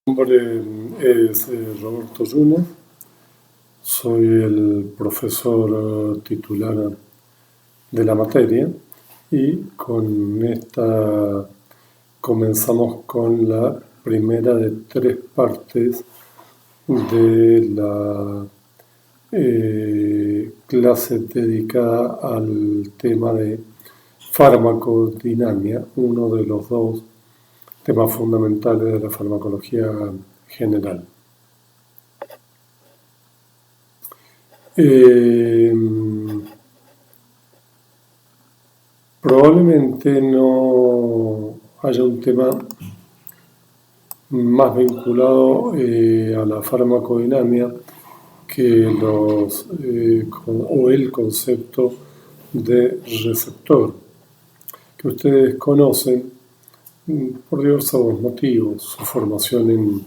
Mi nombre es Roberto Yunes, soy el profesor titular de la materia y con esta comenzamos con la primera de tres partes de la clase dedicada al tema de farmacodinámica, uno de los dos temas fundamentales de la farmacología general. Probablemente no haya un tema más vinculado a la farmacodinámica que el concepto de receptor, que ustedes conocen por diversos motivos: su formación en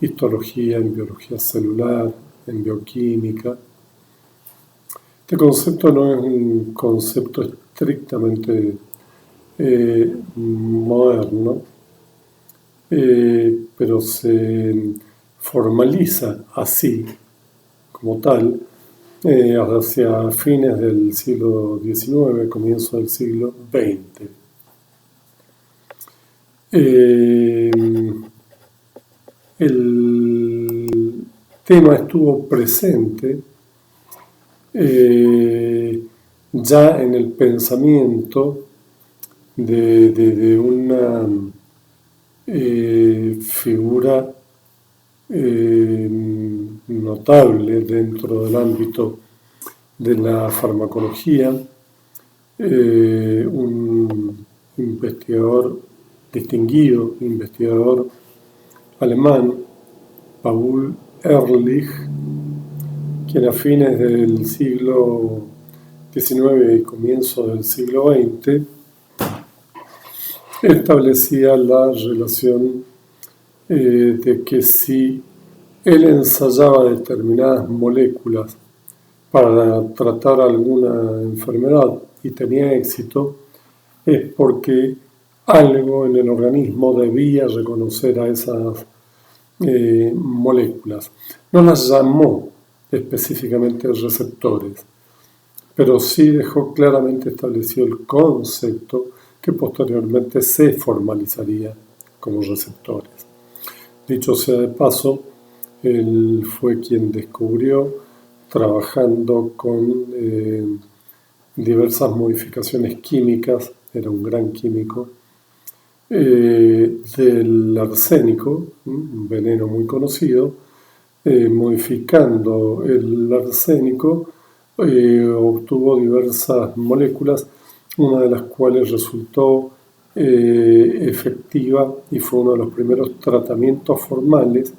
histología, en biología celular, en bioquímica. Este concepto no es un concepto estrictamente moderno, pero se formaliza así, como tal, hacia fines del siglo XIX, comienzo del siglo XX. El tema estuvo presente ya en el pensamiento de una figura notable dentro del ámbito de la farmacología, un distinguido investigador alemán, Paul Ehrlich, quien a fines del siglo XIX y comienzo del siglo XX establecía la relación de que si él ensayaba determinadas moléculas para tratar alguna enfermedad y tenía éxito, es porque algo en el organismo debía reconocer a esas moléculas. No las llamó específicamente receptores, pero sí dejó claramente establecido el concepto que posteriormente se formalizaría como receptores. Dicho sea de paso, él fue quien descubrió, trabajando con diversas modificaciones químicas, era un gran químico, del arsénico, un veneno muy conocido, modificando el arsénico, obtuvo diversas moléculas, una de las cuales resultó efectiva y fue uno de los primeros tratamientos formales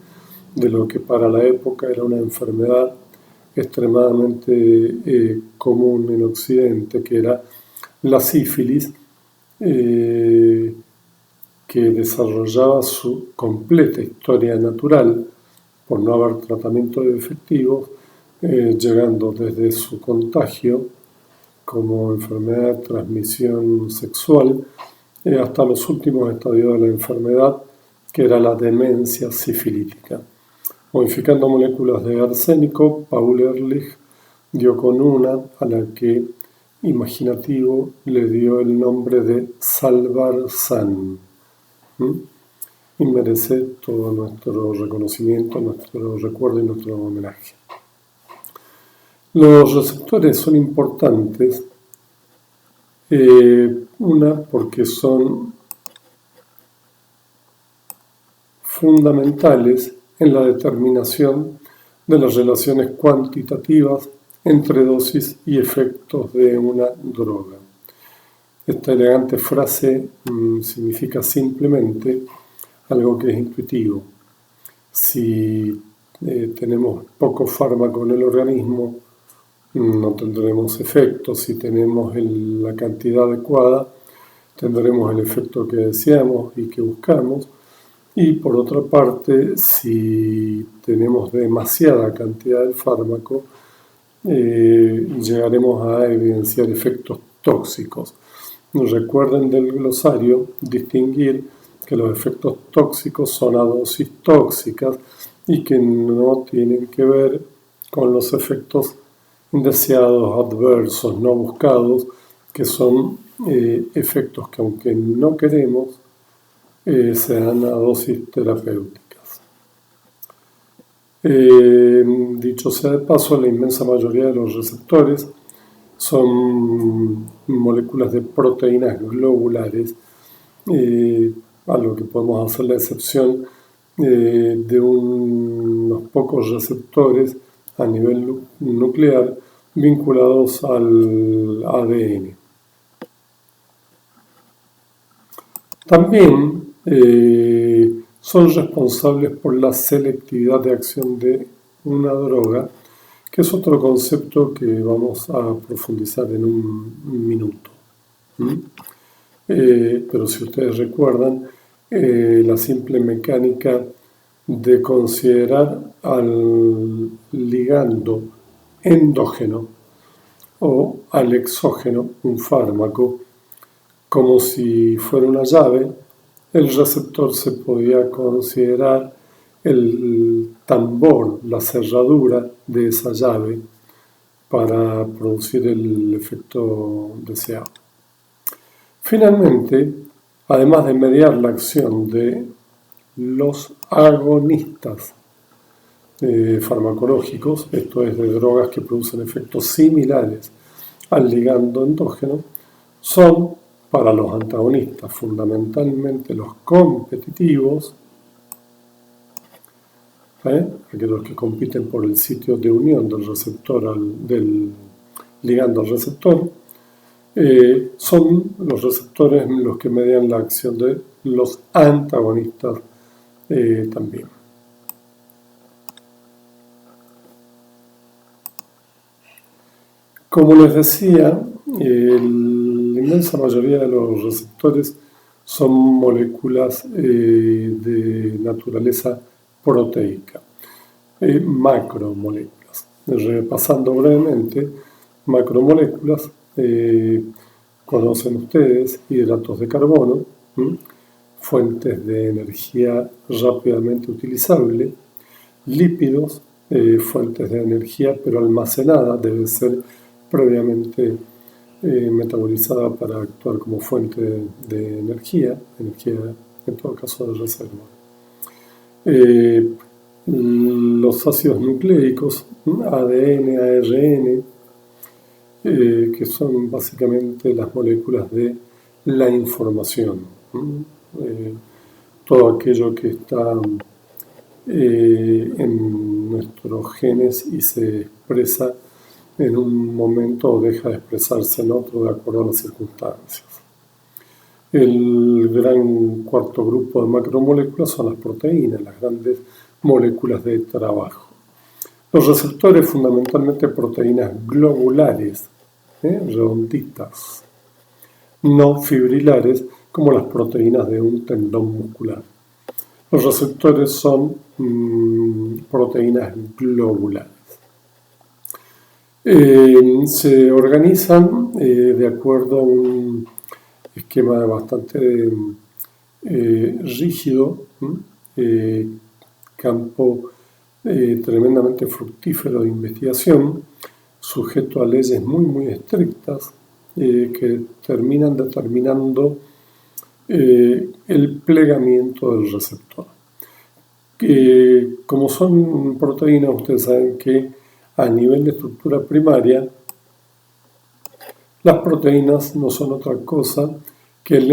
de lo que para la época era una enfermedad extremadamente común en Occidente, que era la sífilis, que desarrollaba su completa historia natural por no haber tratamientos efectivos, llegando desde su contagio como enfermedad de transmisión sexual hasta los últimos estadios de la enfermedad, que era la demencia sifilítica. Modificando moléculas de arsénico, Paul Ehrlich dio con una a la que, imaginativo, le dio el nombre de Salvarsan. Y merece todo nuestro reconocimiento, nuestro recuerdo y nuestro homenaje. Los receptores son importantes, una porque son fundamentales en la determinación de las relaciones cuantitativas entre dosis y efectos de una droga. Esta elegante frase significa simplemente algo que es intuitivo. Si tenemos poco fármaco en el organismo, no tendremos efecto. Si tenemos la cantidad adecuada, tendremos el efecto que deseamos y que buscamos. Y por otra parte, si tenemos demasiada cantidad de fármaco, llegaremos a evidenciar efectos tóxicos. Recuerden del glosario distinguir que los efectos tóxicos son a dosis tóxicas y que no tienen que ver con los efectos indeseados, adversos, no buscados, que son efectos que aunque no queremos, se dan a dosis terapéuticas. Dicho sea de paso, la inmensa mayoría de los receptores son moléculas de proteínas globulares, a lo que podemos hacer la excepción de unos pocos receptores a nivel nuclear vinculados al ADN. También son responsables por la selectividad de acción de una droga, que es otro concepto que vamos a profundizar en un minuto. Pero si ustedes recuerdan, la simple mecánica de considerar al ligando endógeno o al exógeno, un fármaco, como si fuera una llave, el receptor se podía considerar el tambor, la cerradura de esa llave para producir el efecto deseado. Finalmente, además de mediar la acción de los agonistas farmacológicos, esto es de drogas que producen efectos similares al ligando endógeno, son para los antagonistas fundamentalmente los competitivos, aquellos que compiten por el sitio de unión del receptor del ligando al receptor, son los receptores los que median la acción de los antagonistas también. Como les decía, la inmensa mayoría de los receptores son moléculas de naturaleza proteica, macromoléculas. Repasando brevemente, macromoléculas, conocen ustedes hidratos de carbono, fuentes de energía rápidamente utilizable, lípidos, fuentes de energía pero almacenada, debe ser previamente metabolizada para actuar como fuente de energía en todo caso de reserva. Los ácidos nucleicos, ADN, ARN, que son básicamente las moléculas de la información. Todo aquello que está en nuestros genes y se expresa en un momento o deja de expresarse en otro de acuerdo a las circunstancias. El gran cuarto grupo de macromoléculas son las proteínas, las grandes moléculas de trabajo. Los receptores, fundamentalmente proteínas globulares, redonditas, no fibrilares, como las proteínas de un tendón muscular. Los receptores son proteínas globulares. Se organizan de acuerdo a un esquema bastante rígido, campo tremendamente fructífero de investigación, sujeto a leyes muy estrictas que terminan determinando el plegamiento del receptor. Como son proteínas, ustedes saben que a nivel de estructura primaria, las proteínas no son otra cosa que el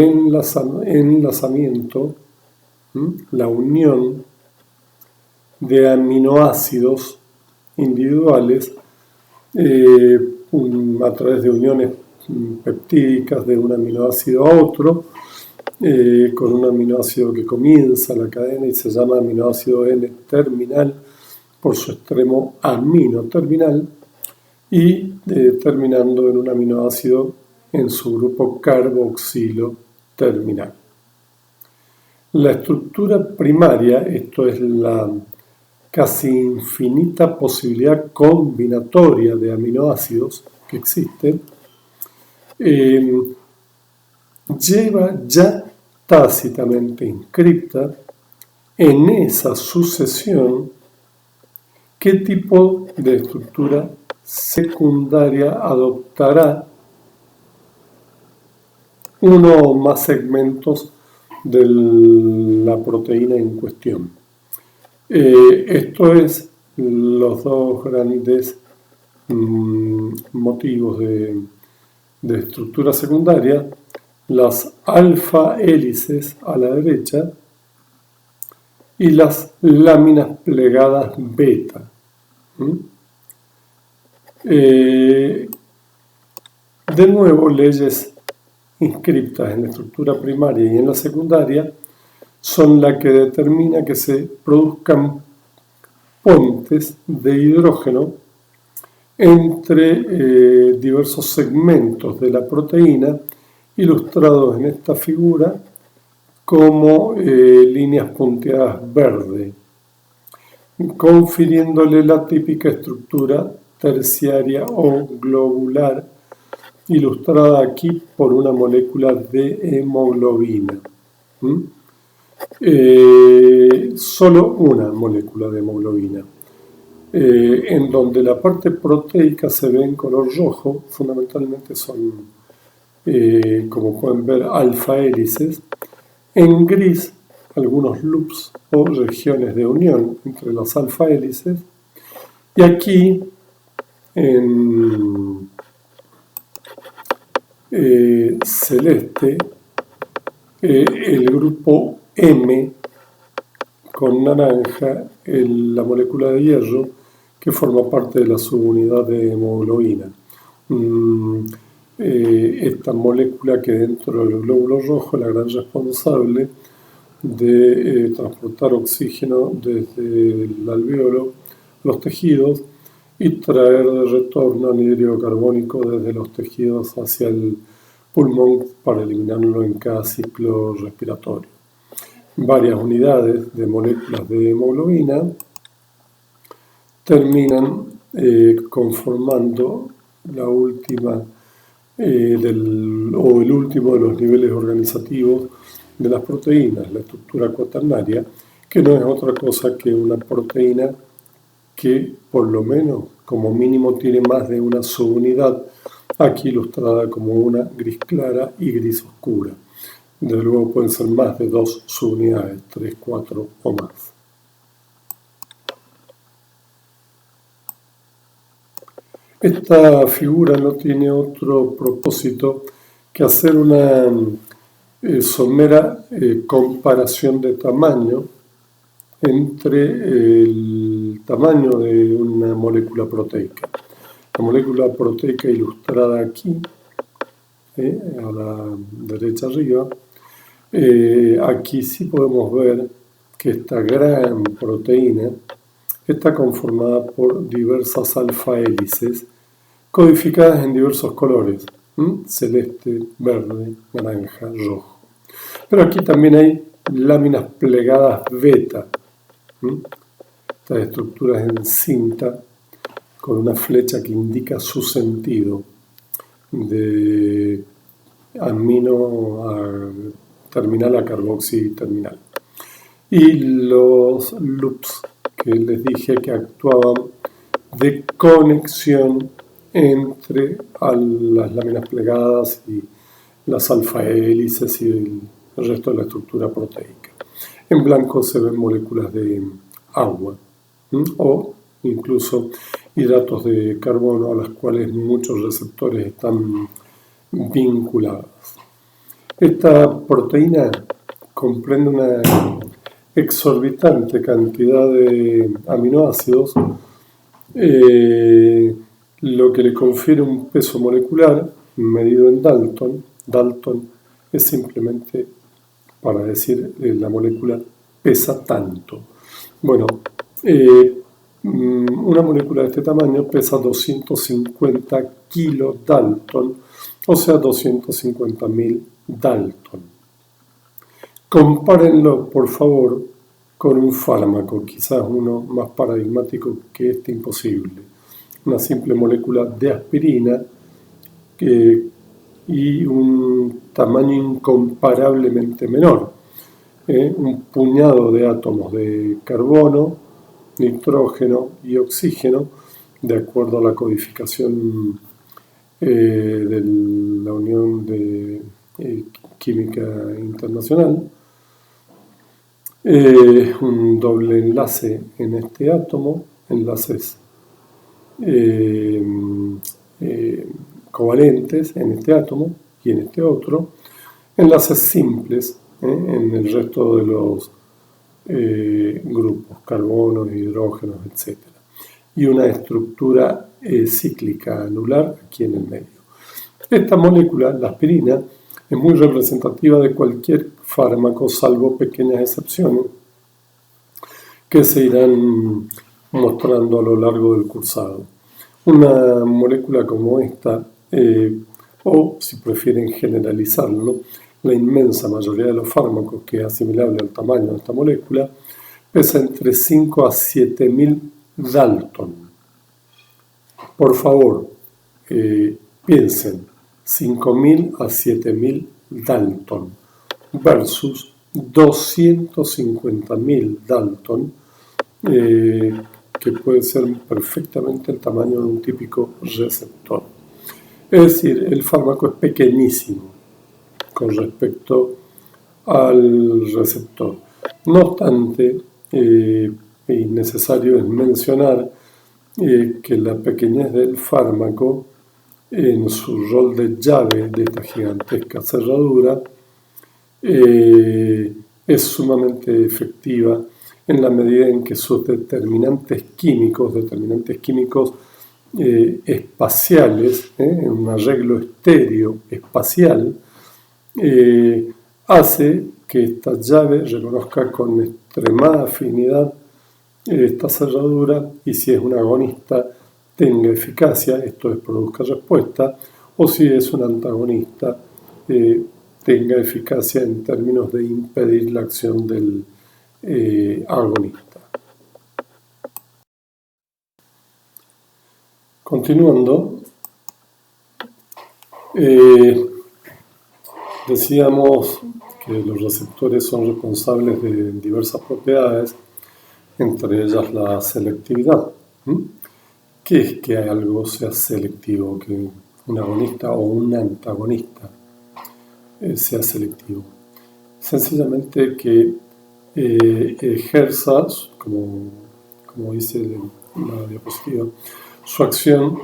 enlazamiento, la unión de aminoácidos individuales a través de uniones peptídicas de un aminoácido a otro, con un aminoácido que comienza la cadena y se llama aminoácido N-terminal por su extremo amino terminal y terminando en un aminoácido en su grupo carboxilo terminal. La estructura primaria, esto es la casi infinita posibilidad combinatoria de aminoácidos que existen, lleva ya tácitamente inscripta en esa sucesión qué tipo de estructura secundaria adoptará uno o más segmentos de la proteína en cuestión. Esto es los dos grandes motivos de estructura secundaria: las alfa hélices a la derecha y las láminas plegadas beta. De nuevo, leyes inscriptas en la estructura primaria y en la secundaria son las que determinan que se produzcan puentes de hidrógeno entre diversos segmentos de la proteína, ilustrados en esta figura como líneas punteadas verde, confiriéndole la típica estructura terciaria o globular, ilustrada aquí por una molécula de hemoglobina. Solo una molécula de hemoglobina, en donde la parte proteica se ve en color rojo. Fundamentalmente son, como pueden ver, alfa hélices. En gris, algunos loops o regiones de unión entre las alfa hélices. Y aquí, en celeste, el grupo M con naranja, la molécula de hierro que forma parte de la subunidad de hemoglobina. Esta molécula, que dentro del glóbulo rojo es la gran responsable de transportar oxígeno desde el alvéolo a los tejidos y traer de retorno anhídrido carbónico desde los tejidos hacia el pulmón para eliminarlo en cada ciclo respiratorio. Varias unidades de moléculas de hemoglobina terminan conformando la última el último de los niveles organizativos de las proteínas, la estructura cuaternaria, que no es otra cosa que una proteína que por lo menos como mínimo tiene más de una subunidad, aquí ilustrada como una gris clara y gris oscura. Desde luego pueden ser más de 2 subunidades, 3, 4 o más. Esta figura no tiene otro propósito que hacer una somera comparación de tamaño entre el tamaño de una molécula proteica. La molécula proteica ilustrada aquí, a la derecha arriba, aquí sí podemos ver que esta gran proteína está conformada por diversas alfa hélices codificadas en diversos colores: celeste, verde, naranja, rojo. Pero aquí también hay láminas plegadas beta, estas estructuras en cinta con una flecha que indica su sentido de amino a terminal a carboxi terminal. Y los loops que les dije que actuaban de conexión entre las láminas plegadas y las alfa hélices y el resto de la estructura proteica. En blanco se ven moléculas de agua o incluso hidratos de carbono, a las cuales muchos receptores están vinculados. Esta proteína comprende una exorbitante cantidad de aminoácidos, lo que le confiere un peso molecular medido en Dalton. Dalton es simplemente para decir la molécula pesa tanto. Bueno, una molécula de este tamaño pesa 250 kilodalton, o sea, 250.000 Dalton. Compárenlo, por favor, con un fármaco, quizás uno más paradigmático que este imposible. Una simple molécula de aspirina y un tamaño incomparablemente menor, un puñado de átomos de carbono, nitrógeno y oxígeno, de acuerdo a la codificación de la Unión de Química Internacional. Un doble enlace en este átomo, enlaces covalentes en este átomo y en este otro, enlaces simples en el resto de los grupos, carbonos, hidrógenos, etc. Y una estructura cíclica anular aquí en el medio. Esta molécula, la aspirina, es muy representativa de cualquier fármaco, salvo pequeñas excepciones que se irán mostrando a lo largo del cursado. Una molécula como esta, o si prefieren generalizarlo, la inmensa mayoría de los fármacos, que es asimilable al tamaño de esta molécula, pesa entre 5 a 7.000 Dalton. Por favor, piensen, 5.000 a 7.000 Dalton versus 250.000 Dalton, que puede ser perfectamente el tamaño de un típico receptor. Es decir, el fármaco es pequeñísimo con respecto al receptor. No obstante, necesario es mencionar que la pequeñez del fármaco en su rol de llave de esta gigantesca cerradura es sumamente efectiva en la medida en que sus determinantes químicos espaciales, en un arreglo estéreo espacial, hace que esta llave reconozca con extremada afinidad esta cerradura y si es un agonista tenga eficacia, esto es, produzca respuesta, o si es un antagonista tenga eficacia en términos de impedir la acción del agonista. Continuando, decíamos que los receptores son responsables de diversas propiedades, entre ellas la selectividad. ¿Qué es que algo sea selectivo? Que un agonista o un antagonista sea selectivo. Sencillamente que ejerza, como dice la diapositiva, su acción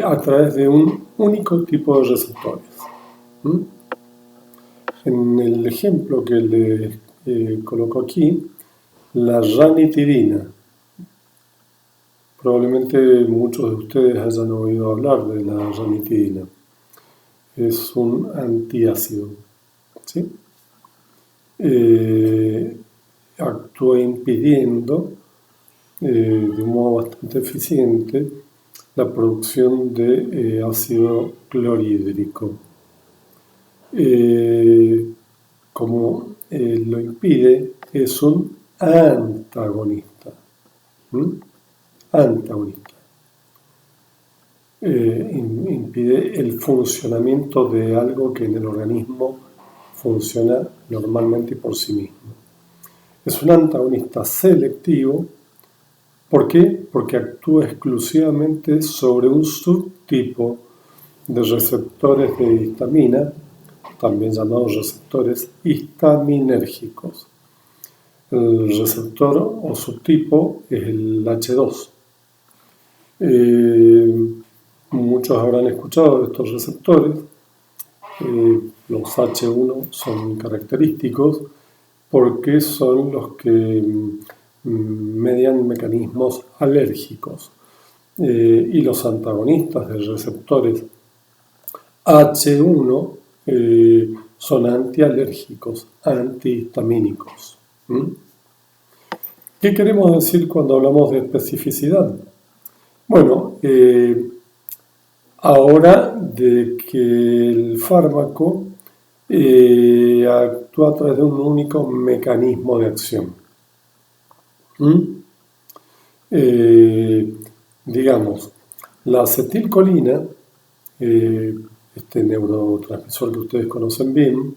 a través de un único tipo de receptores. En el ejemplo que les coloco aquí, la ranitidina. Probablemente muchos de ustedes hayan oído hablar de la ranitidina. Es un antiácido, ¿sí? Actúa impidiendo de un modo bastante eficiente la producción de ácido clorhídrico. Como lo impide, es un antagonista. Antagonista. Impide el funcionamiento de algo que en el organismo funciona normalmente por sí mismo. Es un antagonista selectivo. ¿Por qué? Porque actúa exclusivamente sobre un subtipo de receptores de histamina, también llamados receptores histaminérgicos. El receptor o subtipo es el H2. Muchos habrán escuchado de estos receptores. Los H1 son característicos porque son los que median mecanismos alérgicos. Y los antagonistas de receptores H1 son antialérgicos, antihistamínicos. ¿Qué queremos decir cuando hablamos de especificidad? Bueno, ahora de que el fármaco actúa a través de un único mecanismo de acción. Digamos, la acetilcolina es este neurotransmisor que ustedes conocen bien,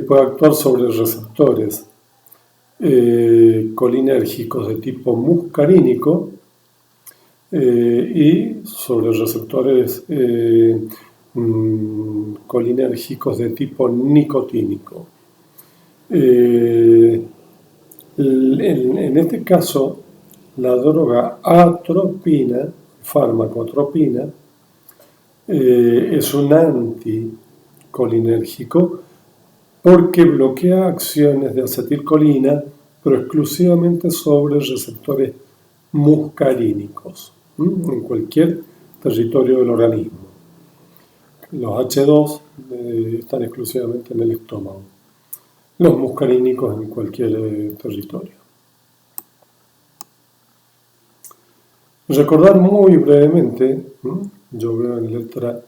puede actuar sobre receptores colinérgicos de tipo muscarínico y sobre receptores colinérgicos de tipo nicotínico. En este caso, la droga atropina, fármaco atropina, es un anticolinérgico porque bloquea acciones de acetilcolina, pero exclusivamente sobre receptores muscarínicos, en cualquier territorio del organismo. Los H2 están exclusivamente en el estómago, los muscarínicos en cualquier territorio. Recordar muy brevemente, yo veo en letra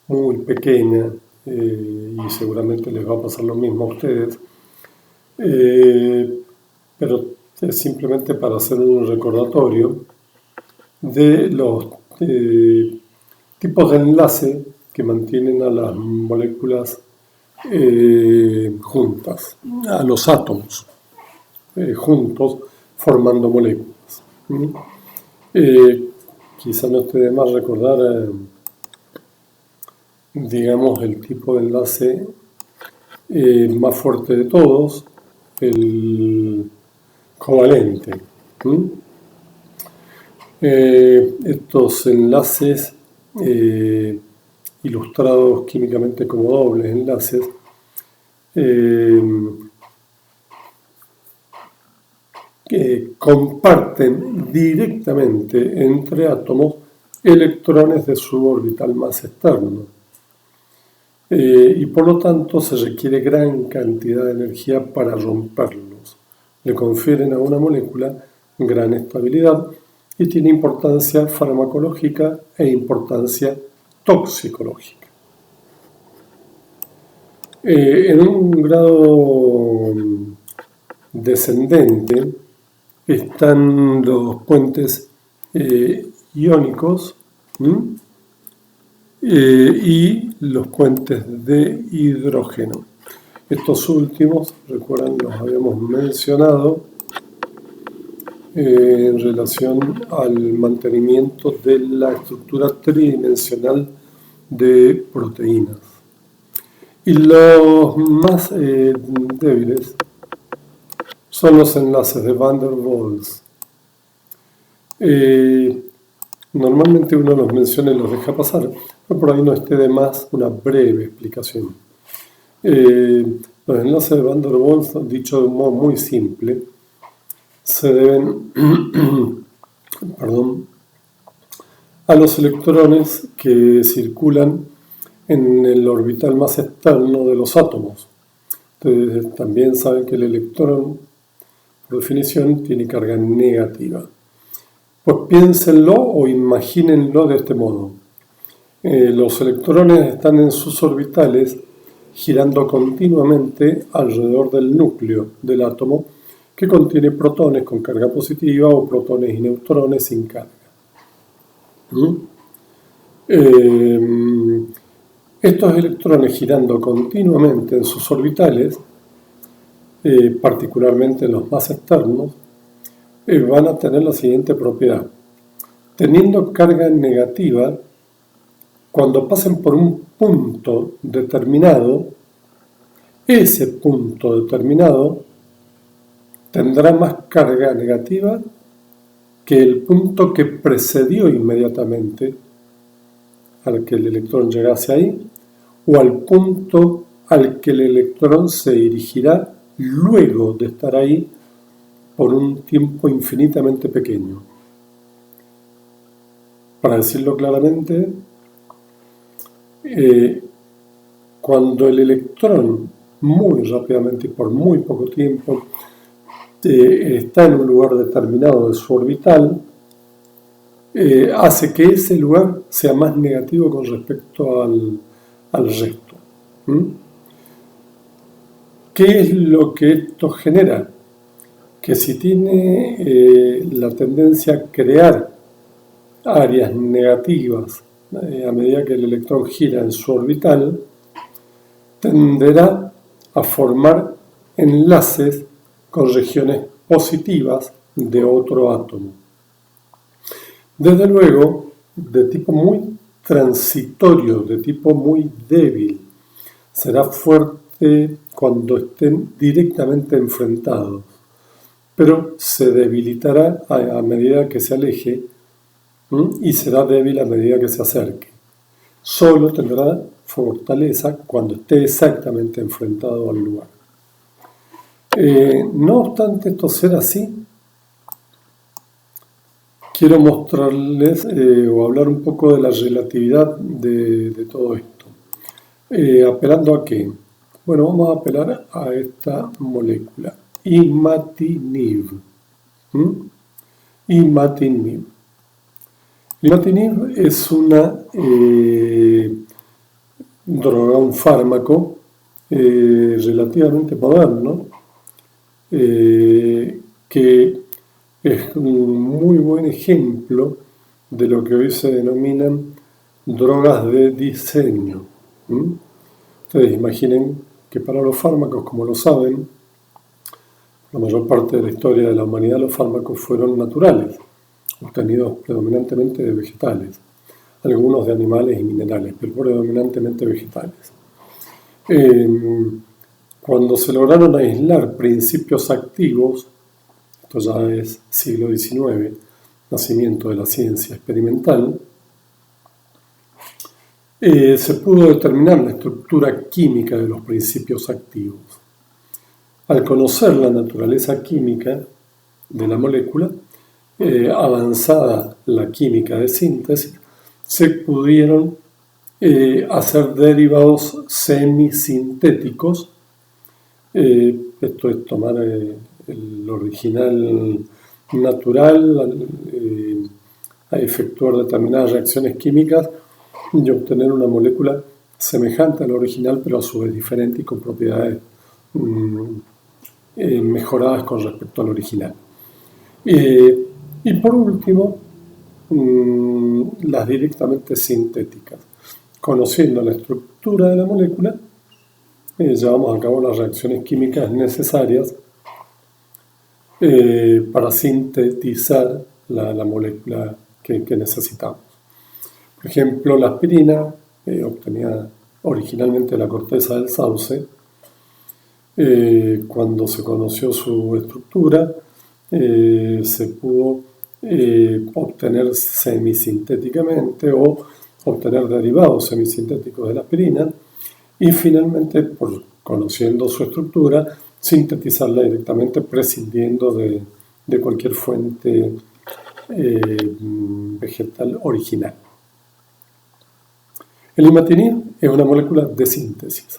muy pequeña, y seguramente les va a pasar lo mismo a ustedes, pero es simplemente para hacer un recordatorio de los tipos de enlace que mantienen a las moléculas juntas, a los átomos juntos formando moléculas. Quizá no esté de más recordar digamos, el tipo de enlace más fuerte de todos, el covalente. Estos enlaces, ilustrados químicamente como dobles enlaces, comparten directamente entre átomos electrones de su orbital más externo. Y por lo tanto se requiere gran cantidad de energía para romperlos. Le confieren a una molécula gran estabilidad y tiene importancia farmacológica e importancia toxicológica. En un grado descendente están los puentes iónicos y los puentes de hidrógeno. Estos últimos, recuerdan, los habíamos mencionado en relación al mantenimiento de la estructura tridimensional de proteínas. Y los más débiles son los enlaces de Van der Waals. Normalmente uno los menciona y los deja pasar, pero por ahí no esté de más una breve explicación. Los enlaces de Van der Waals, dicho de un modo muy simple, se deben a los electrones que circulan en el orbital más externo de los átomos. Ustedes también saben que el electrón, por definición, tiene carga negativa. Pues piénsenlo o imagínenlo de este modo. Los electrones están en sus orbitales girando continuamente alrededor del núcleo del átomo que contiene protones con carga positiva o protones y neutrones sin carga. Estos electrones girando continuamente en sus orbitales, particularmente los más externos, van a tener la siguiente propiedad. Teniendo carga negativa, cuando pasen por un punto determinado, ese punto determinado tendrá más carga negativa que el punto que precedió inmediatamente al que el electrón llegase ahí, o al punto al que el electrón se dirigirá luego de estar ahí por un tiempo infinitamente pequeño. Para decirlo claramente, cuando el electrón muy rápidamente y por muy poco tiempo está en un lugar determinado de su orbital, hace que ese lugar sea más negativo con respecto al resto. ¿Qué es lo que esto genera? Que si tiene la tendencia a crear áreas negativas a medida que el electrón gira en su orbital, tenderá a formar enlaces con regiones positivas de otro átomo. Desde luego, de tipo muy transitorio, de tipo muy débil. Será fuerte cuando estén directamente enfrentados, pero se debilitará a medida que se aleje y será débil a medida que se acerque. Solo tendrá fortaleza cuando esté exactamente enfrentado al lugar. No obstante esto ser así, quiero mostrarles o hablar un poco de la relatividad de todo esto. ¿Apelando a qué? Bueno, vamos a apelar a esta molécula, imatinib. Imatinib. Imatinib es una droga, un fármaco relativamente moderno, que es un muy buen ejemplo de lo que hoy se denominan drogas de diseño. Ustedes imaginen que para los fármacos, como lo saben, la mayor parte de la historia de la humanidad los fármacos fueron naturales, obtenidos predominantemente de vegetales, algunos de animales y minerales, pero predominantemente vegetales. Cuando se lograron aislar principios activos, esto ya es siglo XIX, nacimiento de la ciencia experimental, se pudo determinar la estructura química de los principios activos. Al conocer la naturaleza química de la molécula, avanzada la química de síntesis, se pudieron hacer derivados semisintéticos. Esto es tomar el original natural, a efectuar determinadas reacciones químicas y obtener una molécula semejante a la original, pero a su vez diferente y con propiedades mejoradas con respecto al original. Y por último, las directamente sintéticas. Conociendo la estructura de la molécula, llevamos a cabo las reacciones químicas necesarias para sintetizar la molécula que necesitamos. Por ejemplo, la aspirina, obtenida originalmente de la corteza del sauce, cuando se conoció su estructura, se pudo obtener semisintéticamente o obtener derivados semisintéticos de la aspirina y finalmente, conociendo su estructura, sintetizarla directamente prescindiendo de cualquier fuente vegetal original. El imatinib es una molécula de síntesis,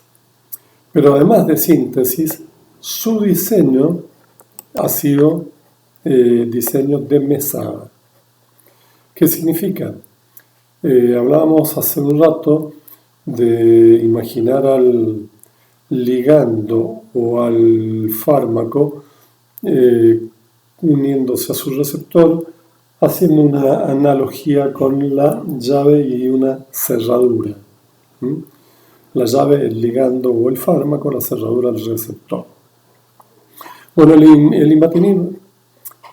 pero además de síntesis, su diseño ha sido diseño de mesada. ¿Qué significa? Hablábamos hace un rato de imaginar al ligando o al fármaco uniéndose a su receptor, haciendo una analogía con la llave y una cerradura. La llave, el ligando o el fármaco, la cerradura, el receptor. Bueno, el imatinib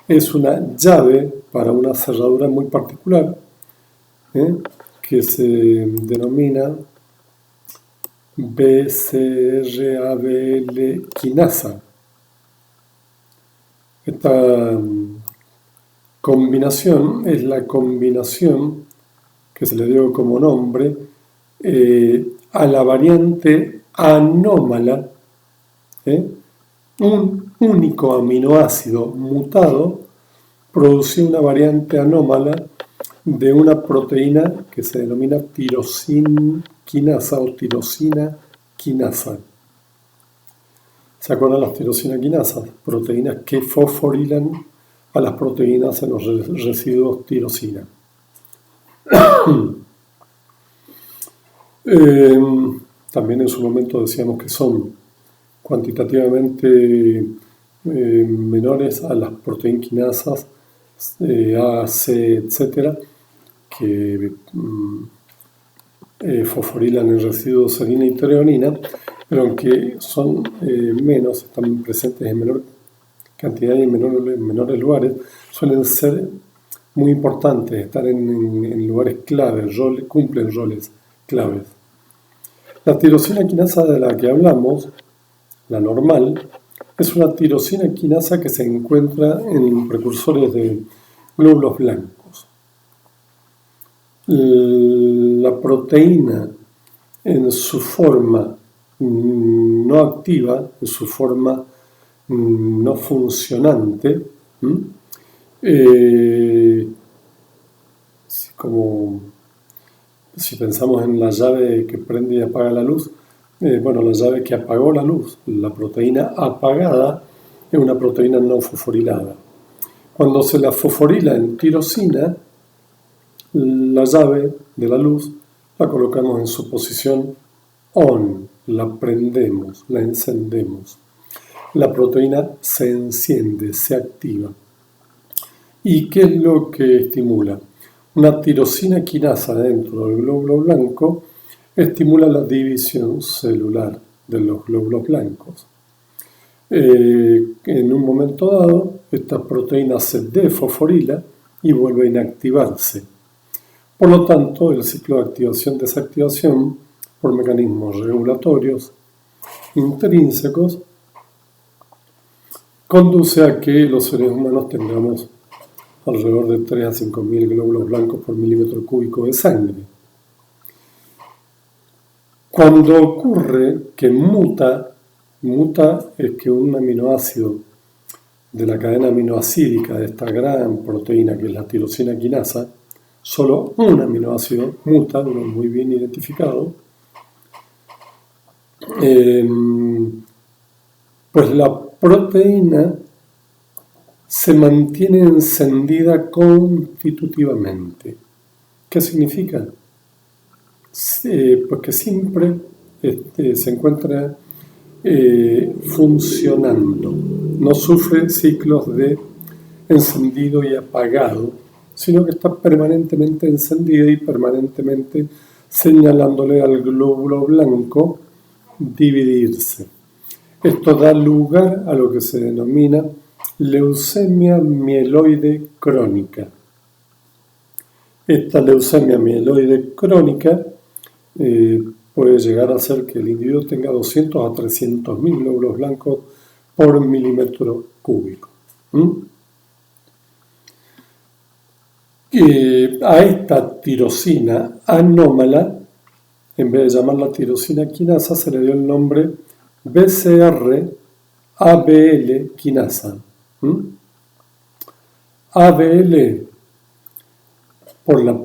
es una llave para una cerradura muy particular, que se denomina BCR-ABL quinasa. Esta combinación es la combinación que se le dio como nombre a la variante anómala, un único aminoácido mutado producía una variante anómala de una proteína que se denomina tirosina quinasa o tirosina quinasa. ¿Se acuerdan las tirosina quinasas? Proteínas que fosforilan a las proteínas en los residuos tirosina. También en su momento decíamos que son cuantitativamente menores a las proteínas quinasas A, C, etc., que fosforilan en residuos serina y treonina, pero aunque son menos, están presentes en menor cantidad y en menores lugares, suelen ser muy importantes, estar en lugares claves, cumplen roles claves. La tirosina quinasa de la que hablamos, la normal, es una tirosina quinasa que se encuentra en precursores de glóbulos blancos. La proteína en su forma no activa, en su forma no funcionante, como si pensamos en la llave que prende y apaga la luz, la llave que apagó la luz, la proteína apagada es una proteína no fosforilada. Cuando se la fosforila en tirosina, la llave de la luz la colocamos en su posición on, la prendemos, la encendemos. La proteína se enciende, se activa. ¿Y qué es lo que estimula? Una tirosina quinasa dentro del glóbulo blanco estimula la división celular de los glóbulos blancos. En un momento dado, esta proteína se desfosforila y vuelve a inactivarse. Por lo tanto, el ciclo de activación-desactivación por mecanismos regulatorios intrínsecos conduce a que los seres humanos tengamos alrededor de 3 a 5.000 glóbulos blancos por milímetro cúbico de sangre. Cuando ocurre que muta es que un aminoácido de la cadena aminoacídica de esta gran proteína que es la tirosina quinasa, solo un aminoácido muta, uno muy bien identificado, pues la proteína se mantiene encendida constitutivamente. ¿Qué significa? Pues que siempre se encuentra funcionando, no sufre ciclos de encendido y apagado, sino que está permanentemente encendida y permanentemente señalándole al glóbulo blanco dividirse. Esto da lugar a lo que se denomina leucemia mieloide crónica. Esta leucemia mieloide crónica puede llegar a ser que el individuo tenga 200 a 300.000 glóbulos blancos por milímetro cúbico. A esta tirosina anómala, en vez de llamarla tirosina quinasa, se le dio el nombre BCR-ABL quinasa. ABL, por la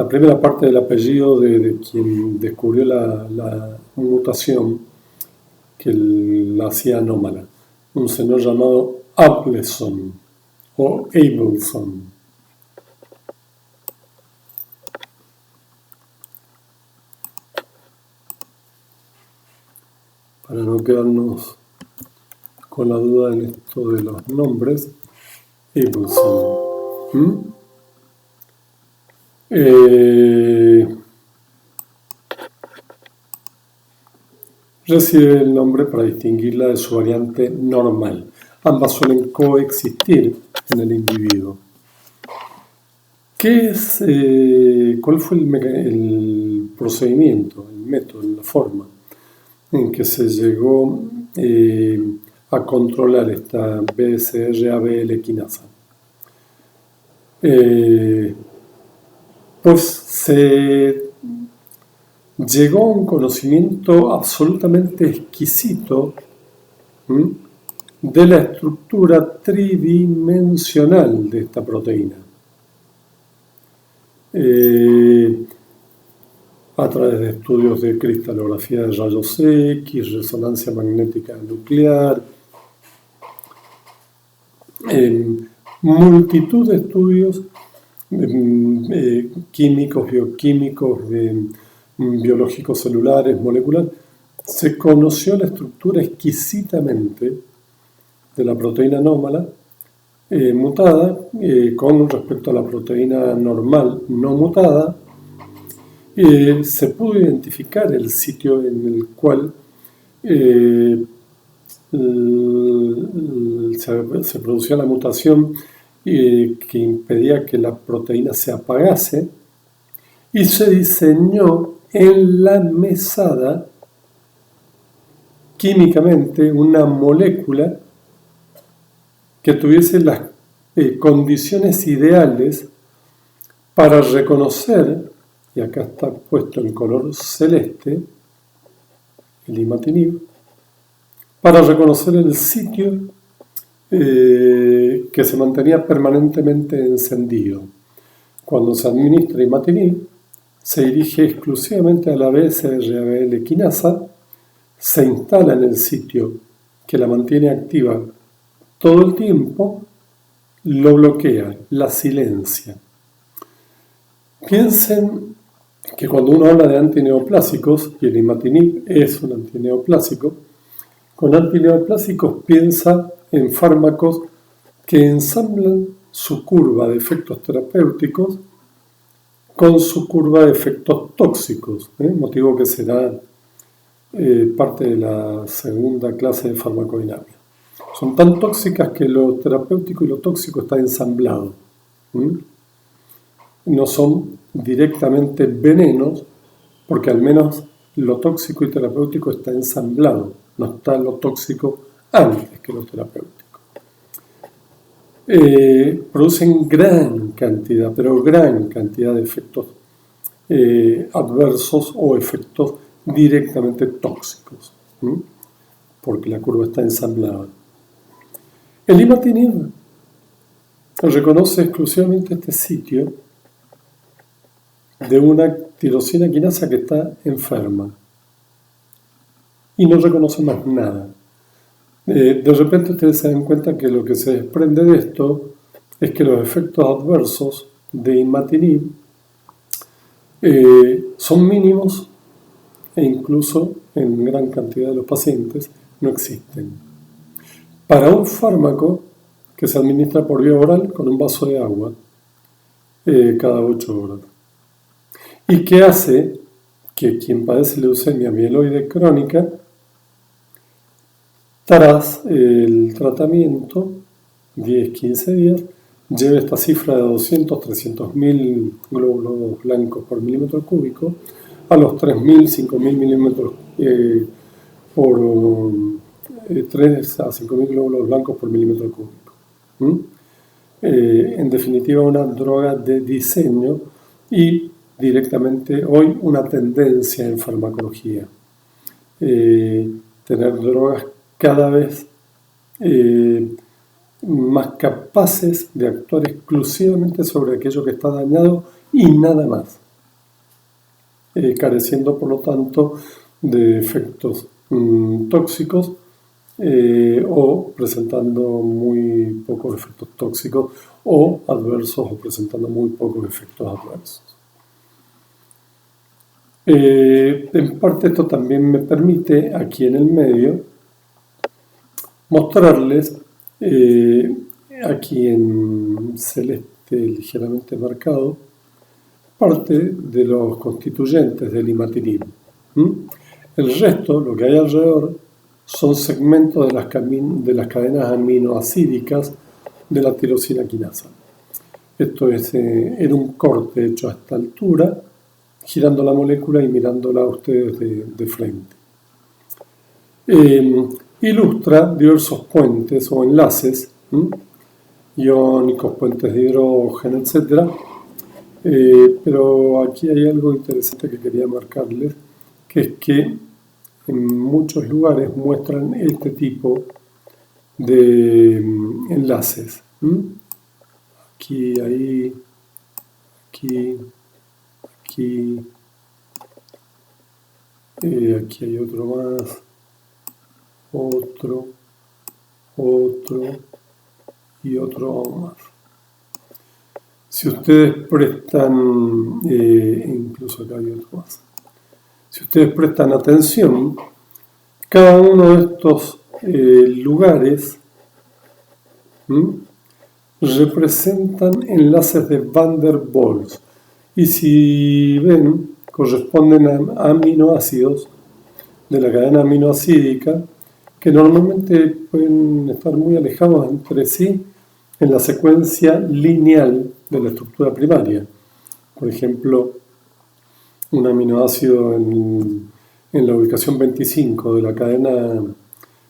primera parte del apellido de quien descubrió la mutación que la hacía anómala, un señor llamado Ableson o Abelson. Para no quedarnos con la duda en esto de los nombres, Abelson. Recibe el nombre para distinguirla de su variante normal. Ambas suelen coexistir en el individuo. ¿Cuál fue el procedimiento, el método, la forma en que se llegó a controlar esta BCR-ABL quinasa? Pues se llegó a un conocimiento absolutamente exquisito de la estructura tridimensional de esta proteína. A través de estudios de cristalografía de rayos X, resonancia magnética nuclear, multitud de estudios químicos, bioquímicos, biológicos celulares, moleculares, se conoció la estructura exquisitamente de la proteína anómala mutada con respecto a la proteína normal no mutada, se pudo identificar el sitio en el cual se producía la mutación que impedía que la proteína se apagase, y se diseñó en la mesada químicamente una molécula que tuviese las condiciones ideales para reconocer, y acá está puesto en color celeste, el imatinib, para reconocer el sitio que se mantenía permanentemente encendido. Cuando se administra imatinib, se dirige exclusivamente a la BCR-ABL quinasa, se instala en el sitio que la mantiene activa todo el tiempo, lo bloquea, la silencia. Piensen que cuando uno habla de antineoplásicos, y el imatinib es un antineoplásico, con antineoplásicos piensa en fármacos que ensamblan su curva de efectos terapéuticos con su curva de efectos tóxicos, motivo que será parte de la segunda clase de farmacodinámica. Son tan tóxicas que lo terapéutico y lo tóxico está ensamblado. No son directamente venenos, porque al menos lo tóxico y terapéutico está ensamblado, no está lo tóxico antes que lo terapéutico. Producen gran cantidad, pero gran cantidad de efectos adversos o efectos directamente tóxicos, porque la curva está ensamblada. El imatinib reconoce exclusivamente este sitio de una tirosina quinasa que está enferma y no reconoce más nada. De repente ustedes se dan cuenta que lo que se desprende de esto es que los efectos adversos de imatinib son mínimos e incluso en gran cantidad de los pacientes no existen. Para un fármaco que se administra por vía oral con un vaso de agua cada 8 horas y que hace que quien padece leucemia mieloide crónica, tras el tratamiento, 10-15 días, lleve esta cifra de 200-300.000 glóbulos blancos por milímetro cúbico a los 3.000-5.000 milímetros por 3 a 5.000 glóbulos blancos por milímetro cúbico. En definitiva, una droga de diseño y directamente hoy una tendencia en farmacología. Tener drogas cada vez más capaces de actuar exclusivamente sobre aquello que está dañado y nada más, careciendo por lo tanto de efectos tóxicos o presentando muy pocos efectos tóxicos o adversos o presentando muy pocos efectos adversos. En parte esto también me permite aquí en el medio mostrarles aquí en celeste ligeramente marcado parte de los constituyentes del imatinib. El resto, lo que hay alrededor, son segmentos de las cadenas aminoacídicas de la tirosina quinasa. Esto es era un corte hecho a esta altura, girando la molécula y mirándola a ustedes de frente. Ilustra diversos puentes o enlaces iónicos, puentes de hidrógeno, etc. Pero aquí hay algo interesante que quería marcarles, que es que en muchos lugares muestran este tipo de enlaces. Aquí, ahí, aquí, aquí, aquí hay otro más, otro y otro más. Si ustedes prestan, incluso acá hay otro más. Si ustedes prestan atención, cada uno de estos lugares representan enlaces de Van der Waals y si ven, corresponden a aminoácidos de la cadena aminoácidica que normalmente pueden estar muy alejados entre sí en la secuencia lineal de la estructura primaria. Por ejemplo, un aminoácido en la ubicación 25 de la cadena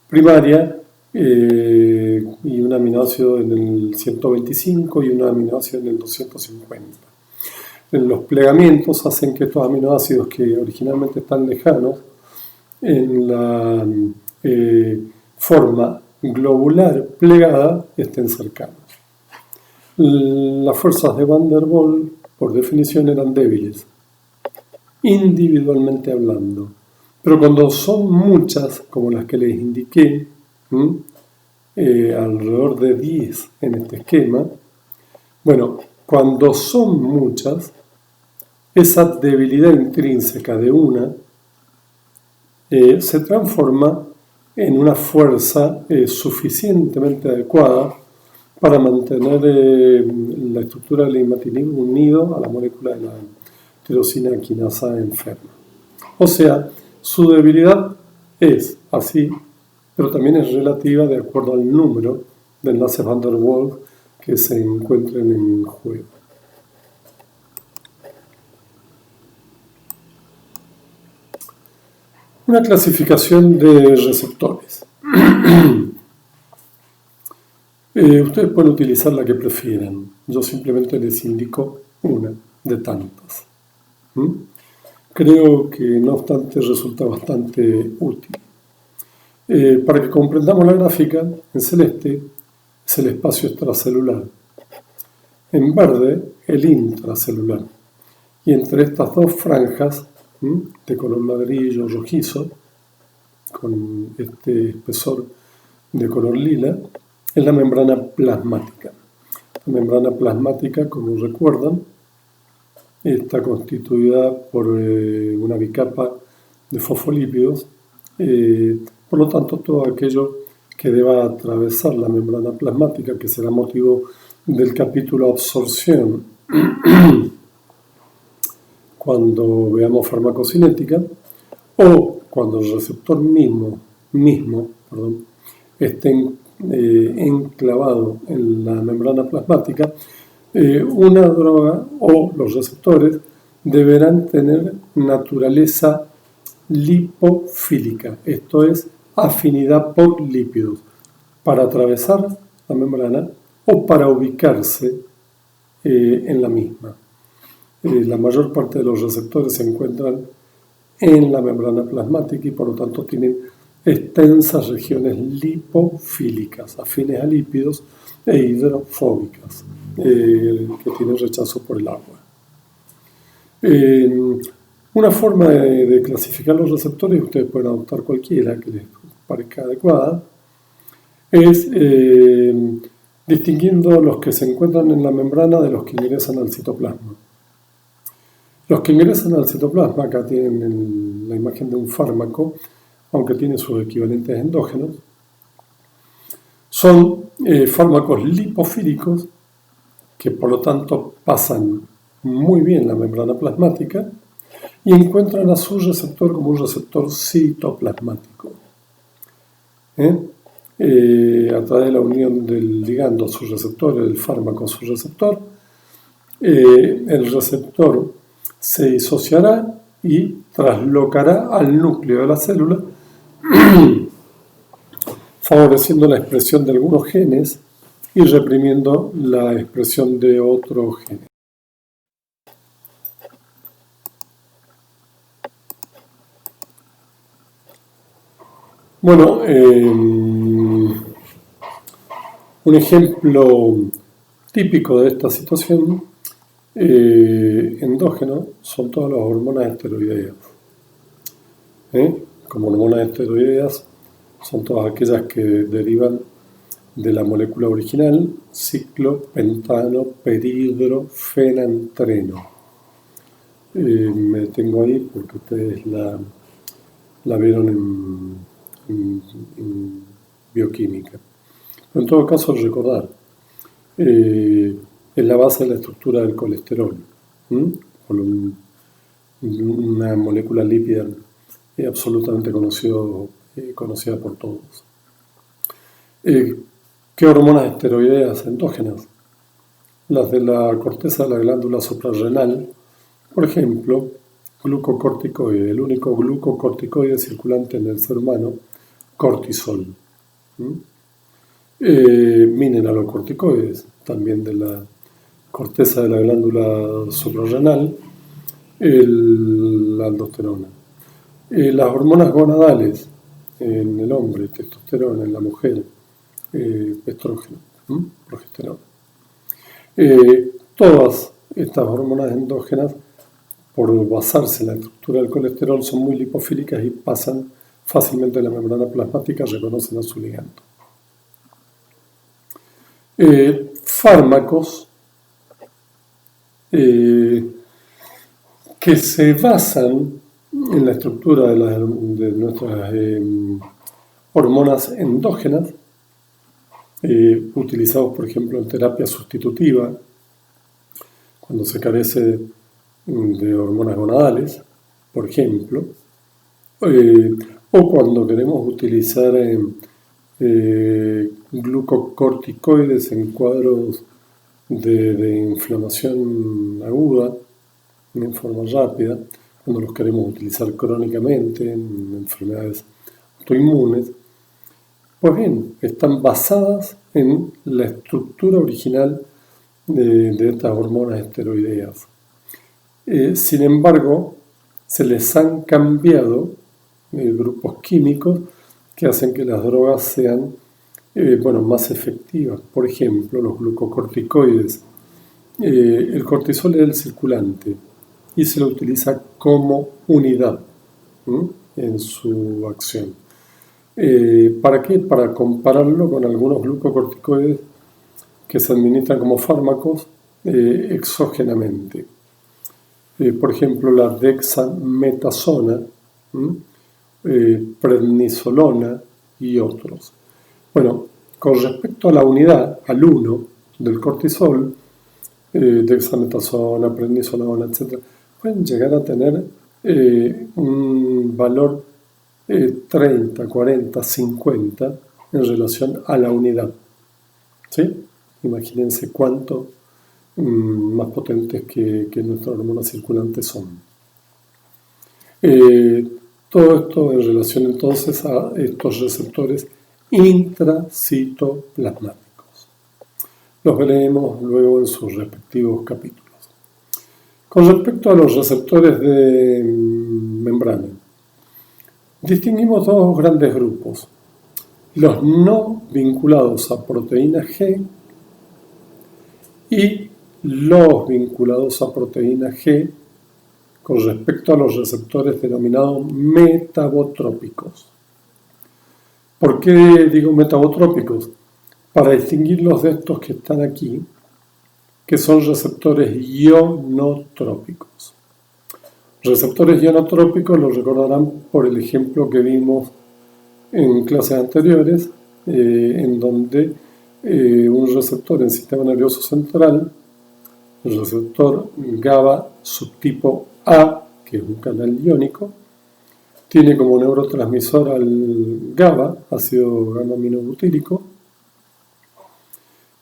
primaria y un aminoácido en el 125 y un aminoácido en el 250. Los plegamientos hacen que estos aminoácidos que originalmente están lejanos en la forma globular plegada estén cercanos. Las fuerzas de Van der Waals, por definición, eran débiles, individualmente hablando. Pero cuando son muchas, como las que les indiqué, alrededor de 10 en este esquema, bueno, cuando son muchas, esa debilidad intrínseca de una se transforma en una fuerza suficientemente adecuada para mantener la estructura del imatinib unido a la molécula de la tirosina quinasa enferma. O sea, su debilidad es así, pero también es relativa de acuerdo al número de enlaces Van der Waals que se encuentren en juego. Una clasificación de receptores. Ustedes pueden utilizar la que prefieran. Yo simplemente les indico una de tantas. Creo que, no obstante, resulta bastante útil. Para que comprendamos la gráfica, en celeste es el espacio extracelular, en verde el intracelular, y entre estas dos franjas de color ladrillo rojizo, con este espesor de color lila, es la membrana plasmática. La membrana plasmática, como recuerdan, está constituida por una bicapa de fosfolípidos, por lo tanto todo aquello que deba atravesar la membrana plasmática, que será motivo del capítulo absorción cuando veamos farmacocinética, o cuando el receptor mismo esté enclavado en la membrana plasmática, una droga o los receptores deberán tener naturaleza lipofílica, esto es, afinidad por lípidos, para atravesar la membrana o para ubicarse en la misma. La mayor parte de los receptores se encuentran en la membrana plasmática y por lo tanto tienen extensas regiones lipofílicas, afines a lípidos e hidrofóbicas, que tienen rechazo por el agua. Una forma de clasificar los receptores, ustedes pueden adoptar cualquiera que les parezca adecuada, es distinguiendo los que se encuentran en la membrana de los que ingresan al citoplasma. Los que ingresan al citoplasma, acá tienen la imagen de un fármaco, aunque tiene sus equivalentes endógenos, son fármacos lipofílicos que por lo tanto pasan muy bien la membrana plasmática y encuentran a su receptor como un receptor citoplasmático. A través de la unión del ligando a su receptor, el fármaco a su receptor, el receptor se disociará y traslocará al núcleo de la célula, favoreciendo la expresión de algunos genes y reprimiendo la expresión de otros genes. Bueno, un ejemplo típico de esta situación endógeno son todas las hormonas esteroideas. Como hormonas esteroideas son todas aquellas que derivan de la molécula original, ciclopentano peridrofenantreno. Me detengo ahí porque ustedes la vieron en bioquímica. Pero en todo caso, recordar es la base de la estructura del colesterol, una molécula lípida absolutamente conocida por todos. ¿Qué hormonas esteroideas endógenas? Las de la corteza de la glándula suprarrenal, por ejemplo, glucocorticoide, el único glucocorticoide circulante en el ser humano, cortisol. Mineralocorticoides, también de la corteza de la glándula suprarrenal, la aldosterona. Las hormonas gonadales en el hombre, testosterona, en la mujer, estrógeno, progesterona. Todas estas hormonas endógenas, por basarse en la estructura del colesterol, son muy lipofílicas y pasan fácilmente la membrana plasmática, reconocen a su ligando. Fármacos que se basan en la estructura de nuestras hormonas endógenas, utilizados por ejemplo en terapia sustitutiva, cuando se carece de hormonas gonadales, por ejemplo, o cuando queremos utilizar glucocorticoides en cuadros de inflamación aguda, en forma rápida, cuando los queremos utilizar crónicamente en enfermedades autoinmunes. Pues bien, están basadas en la estructura original de estas hormonas esteroideas. Sin embargo, se les han cambiado grupos químicos que hacen que las drogas sean más efectivas. Por ejemplo, los glucocorticoides. El cortisol es el circulante y se lo utiliza como unidad en su acción. ¿Para qué? Para compararlo con algunos glucocorticoides que se administran como fármacos exógenamente. Por ejemplo, la dexametasona, prednisolona y otros. Bueno, con respecto a la unidad, al 1 del cortisol, dexametasona, prednisolona, etc., pueden llegar a tener un valor 30, 40, 50 en relación a la unidad. ¿Sí? Imagínense cuánto más potentes que nuestras hormonas circulantes son. Todo esto en relación entonces a estos receptores intracitoplasmáticos. Los veremos luego en sus respectivos capítulos. Con respecto a los receptores de membrana, distinguimos dos grandes grupos: los no vinculados a proteína G y los vinculados a proteína G con respecto a los receptores denominados metabotrópicos. ¿Por qué digo metabotrópicos? Para distinguirlos de estos que están aquí, que son receptores ionotrópicos. Receptores ionotrópicos los recordarán por el ejemplo que vimos en clases anteriores, en donde un receptor en sistema nervioso central, el receptor GABA subtipo A, que es un canal iónico, tiene como neurotransmisor al GABA, ácido gamma-aminobutírico,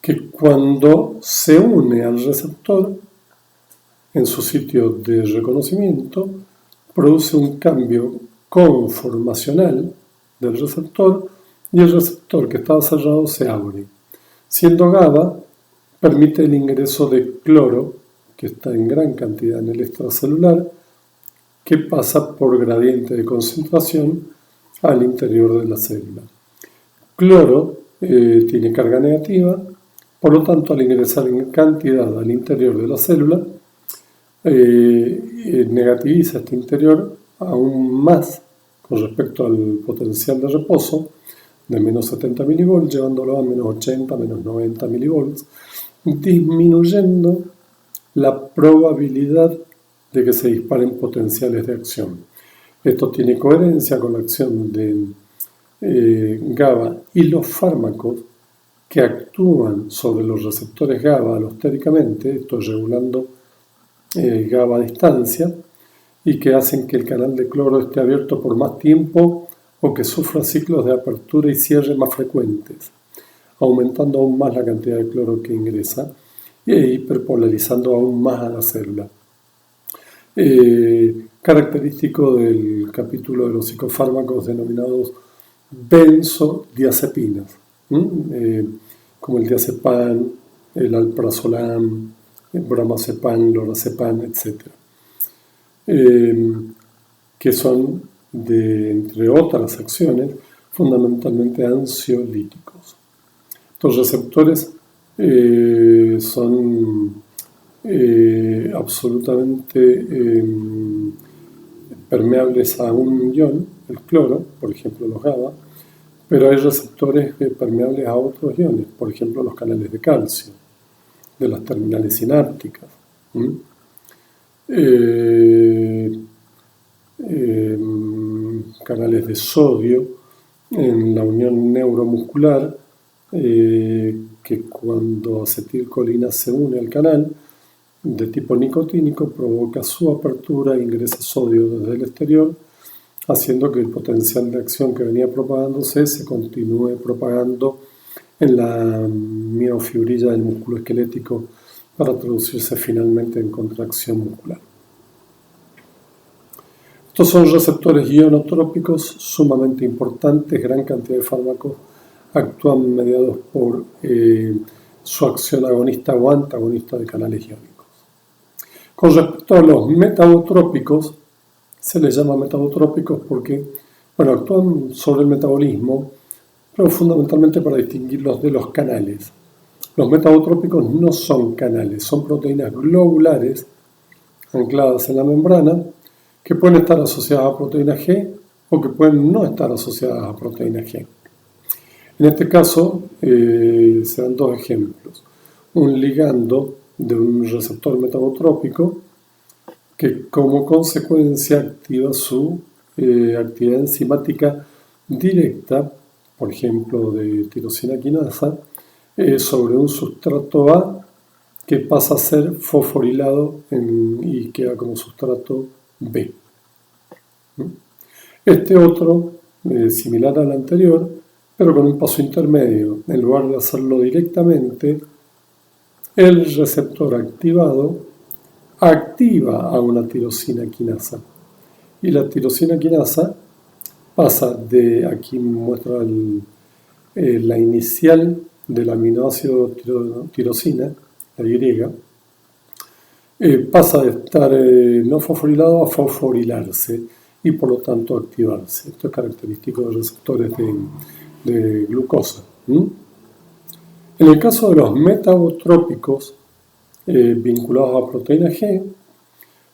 que cuando se une al receptor en su sitio de reconocimiento, produce un cambio conformacional del receptor y el receptor que estaba cerrado se abre. Siendo GABA, permite el ingreso de cloro, que está en gran cantidad en el extracelular, que pasa por gradiente de concentración al interior de la célula. Cloro tiene carga negativa, por lo tanto, al ingresar en cantidad al interior de la célula, negativiza este interior aún más con respecto al potencial de reposo de menos 70 mV, llevándolo a menos 80, menos 90 mV, disminuyendo la probabilidad de que se disparen potenciales de acción. Esto tiene coherencia con la acción de GABA y los fármacos que actúan sobre los receptores GABA alostéricamente, estoy regulando GABA a distancia, y que hacen que el canal de cloro esté abierto por más tiempo o que sufra ciclos de apertura y cierre más frecuentes, aumentando aún más la cantidad de cloro que ingresa e hiperpolarizando aún más a la célula. Característico del capítulo de los psicofármacos denominados benzodiazepinas, como el diazepam, el alprazolam, el bromazepam, lorazepam, etc., que son, entre otras acciones, fundamentalmente ansiolíticos. Estos receptores son absolutamente permeables a un ion, el cloro, por ejemplo los GABA, pero hay receptores permeables a otros iones, por ejemplo los canales de calcio, de las terminales sinápticas. Canales de sodio en la unión neuromuscular, que cuando acetilcolina se une al canal de tipo nicotínico provoca su apertura e ingresa sodio desde el exterior, haciendo que el potencial de acción que venía propagándose se continúe propagando en la miofibrilla del músculo esquelético para traducirse finalmente en contracción muscular. Estos son receptores ionotrópicos sumamente importantes, gran cantidad de fármacos actúan mediados por su acción agonista o antagonista de canales iónicos. Con respecto a los metabotrópicos, se les llama metabotrópicos porque, actúan sobre el metabolismo, pero fundamentalmente para distinguirlos de los canales. Los metabotrópicos no son canales, son proteínas globulares ancladas en la membrana que pueden estar asociadas a proteína G o que pueden no estar asociadas a proteína G. En este caso, se dan dos ejemplos. Un ligando de un receptor metabotrópico que como consecuencia activa su actividad enzimática directa, por ejemplo de tirosina quinasa, sobre un sustrato A que pasa a ser fosforilado y queda como sustrato B. Este otro, similar al anterior, pero con un paso intermedio. En lugar de hacerlo directamente, el receptor activado activa a una tirosina quinasa. Y la tirosina quinasa pasa de, aquí muestra la inicial del aminoácido tirosina, la Y, pasa de estar no fosforilado a fosforilarse y por lo tanto activarse. Esto es característico de receptores de glucosa. En el caso de los metabotrópicos vinculados a proteína G,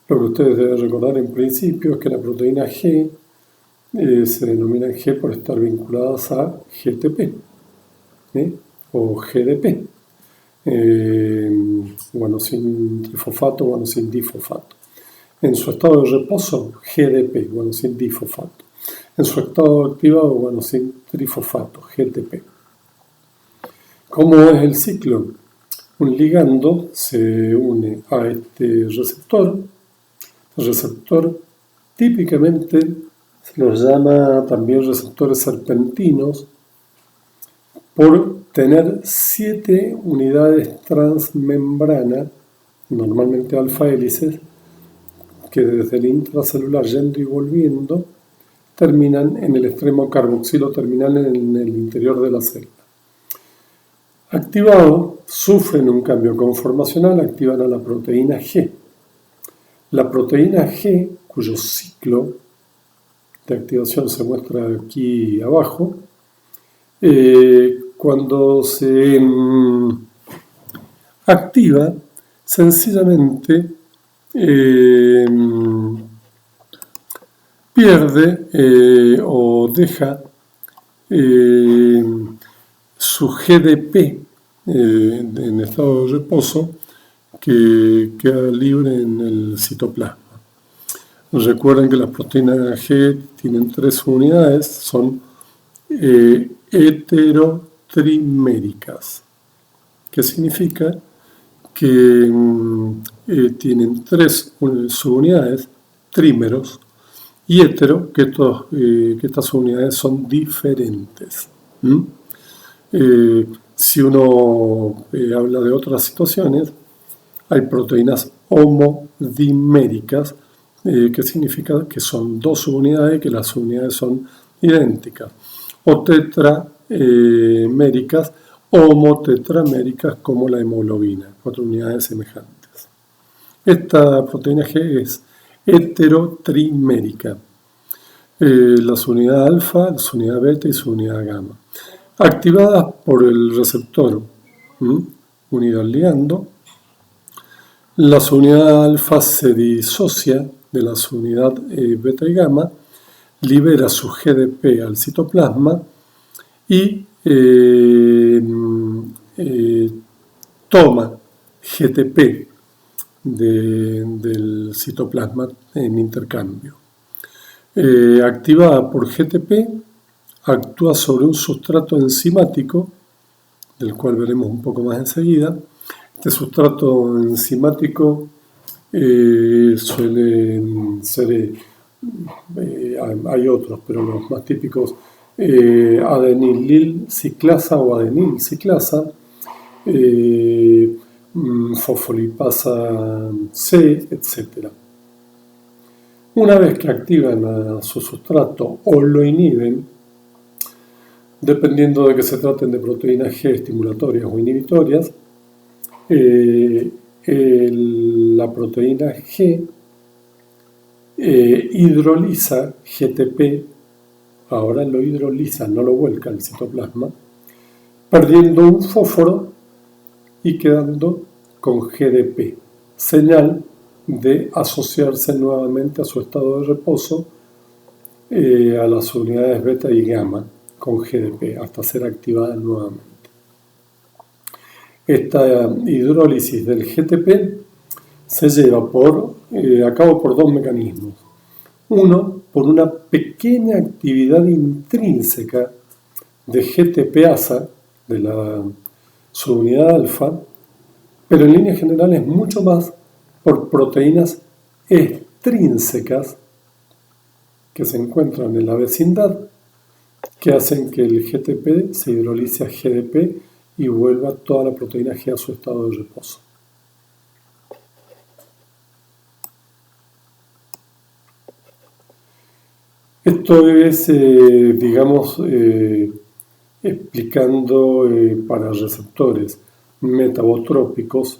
lo que ustedes deben recordar en principio es que la proteína G se denomina G por estar vinculadas a GTP o GDP, guanosin trifosfato, guanosin difosfato. En su estado de reposo, GDP, guanosin difosfato. En su estado activado, guanosin trifosfato, GTP. ¿Cómo es el ciclo? Un ligando se une a este receptor. El receptor típicamente se los llama también receptores serpentinos por tener 7 unidades transmembrana, normalmente alfa hélices, que desde el intracelular yendo y volviendo terminan en el extremo carboxilo terminal en el interior de la célula. Activado, sufren un cambio conformacional, activan a la proteína G. La proteína G, cuyo ciclo de activación se muestra aquí abajo, cuando se activa, sencillamente pierde o deja su GDP en estado de reposo que queda libre en el citoplasma. Recuerden que las proteínas G tienen 3 unidades, son hetero, heterotriméricas, que significa que tienen 3 subunidades, trímeros, y hetero, que estas subunidades son diferentes. Si uno habla de otras situaciones, hay proteínas homodiméricas, que significa que son 2 subunidades, que las subunidades son idénticas, o tetraméricas, homotetraméricas, como la hemoglobina, 4 unidades semejantes. Esta proteína G es heterotrimérica. La subunidad alfa, la subunidad beta y su unidad gamma, activadas por el receptor unido al ligando. La subunidad alfa se disocia de la subunidad beta y gamma, libera su GDP al citoplasma y toma GTP del citoplasma en intercambio. Activada por GTP, actúa sobre un sustrato enzimático, del cual veremos un poco más enseguida. Este sustrato enzimático suele ser, hay otros, pero los más típicos, adenilil ciclasa o adenil ciclasa, fosfolipasa C, etc. Una vez que activan a su sustrato o lo inhiben, dependiendo de que se traten de proteínas G estimulatorias o inhibitorias, la proteína G hidroliza GTP, ahora lo hidroliza, no lo vuelca al citoplasma, perdiendo un fósforo y quedando con GDP, señal de asociarse nuevamente a su estado de reposo, a las unidades beta y gamma con GDP, hasta ser activada nuevamente. Esta hidrólisis del GTP se lleva a cabo por 2 mecanismos. Uno, por una pequeña actividad intrínseca de GTPasa, de la subunidad alfa, pero en líneas generales mucho más por proteínas extrínsecas que se encuentran en la vecindad, que hacen que el GTP se hidrolice a GDP y vuelva toda la proteína G a su estado de reposo. Esto es, explicando para receptores metabotrópicos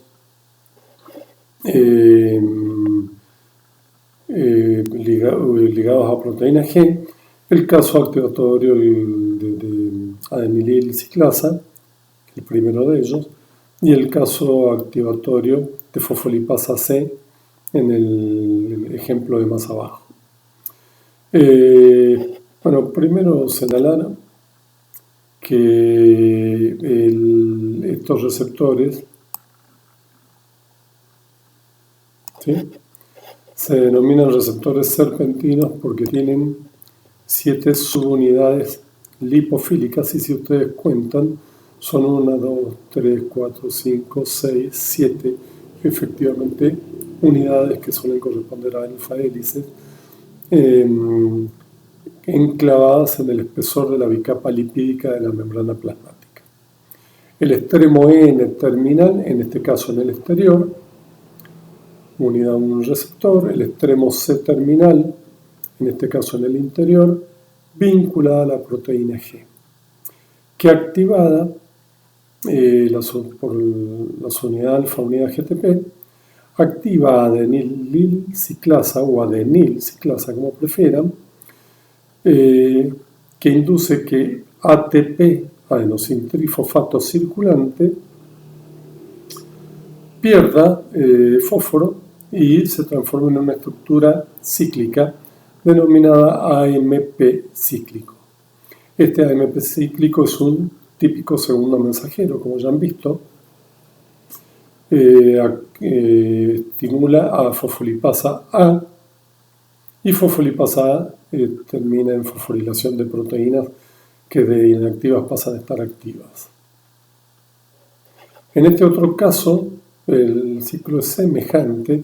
ligados a proteína G, el caso activatorio de adenilil ciclasa, el primero de ellos, y el caso activatorio de fosfolipasa C en el ejemplo de más abajo. Primero señalar que estos receptores se denominan receptores serpentinos porque tienen 7 subunidades lipofílicas, y si ustedes cuentan, son 1, 2, 3, 4, 5, 6, 7, efectivamente, unidades que suelen corresponder a alfa-hélices, enclavadas en el espesor de la bicapa lipídica de la membrana plasmática. El extremo N terminal, en este caso en el exterior, unida a un receptor, el extremo C terminal, en este caso en el interior, vinculada a la proteína G, que activada por la unidad alfa, unidad GTP, activa adenilil ciclasa o adenil ciclasa, como prefieran, que induce que ATP, adenosintrifosfato circulante, pierda fósforo y se transforma en una estructura cíclica denominada AMP cíclico. Este AMP cíclico es un típico segundo mensajero, como ya han visto. Estimula a fosfolipasa A, y fosfolipasa A termina en fosforilación de proteínas que de inactivas pasan a estar activas. En este otro caso, el ciclo es semejante,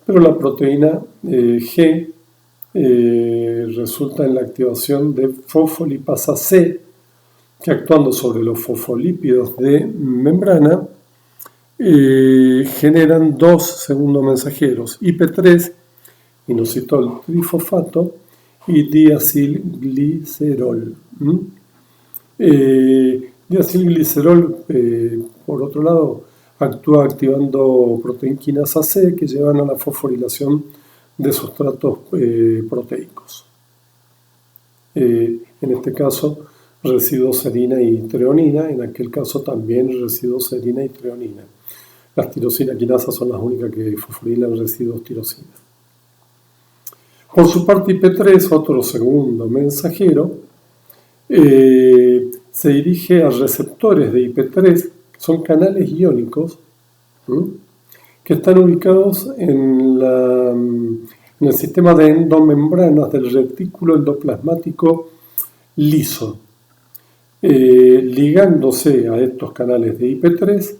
pero la proteína G resulta en la activación de fosfolipasa C, que actuando sobre los fosfolípidos de membrana, generan dos segundos mensajeros, IP3, inositol trifosfato, y diacilglicerol. Diacilglicerol, por otro lado, actúa activando proteína quinasa C, que llevan a la fosforilación de sustratos proteicos. En este caso, residuos serina y treonina, en aquel caso también residuos serina y treonina. Las tirosina quinasas son las únicas que fosforilan residuos tirosina. Por su parte, IP3, otro segundo mensajero, se dirige a receptores de IP3, que son canales iónicos, que están ubicados en el sistema de endomembranas del retículo endoplasmático liso. Ligándose a estos canales de IP3,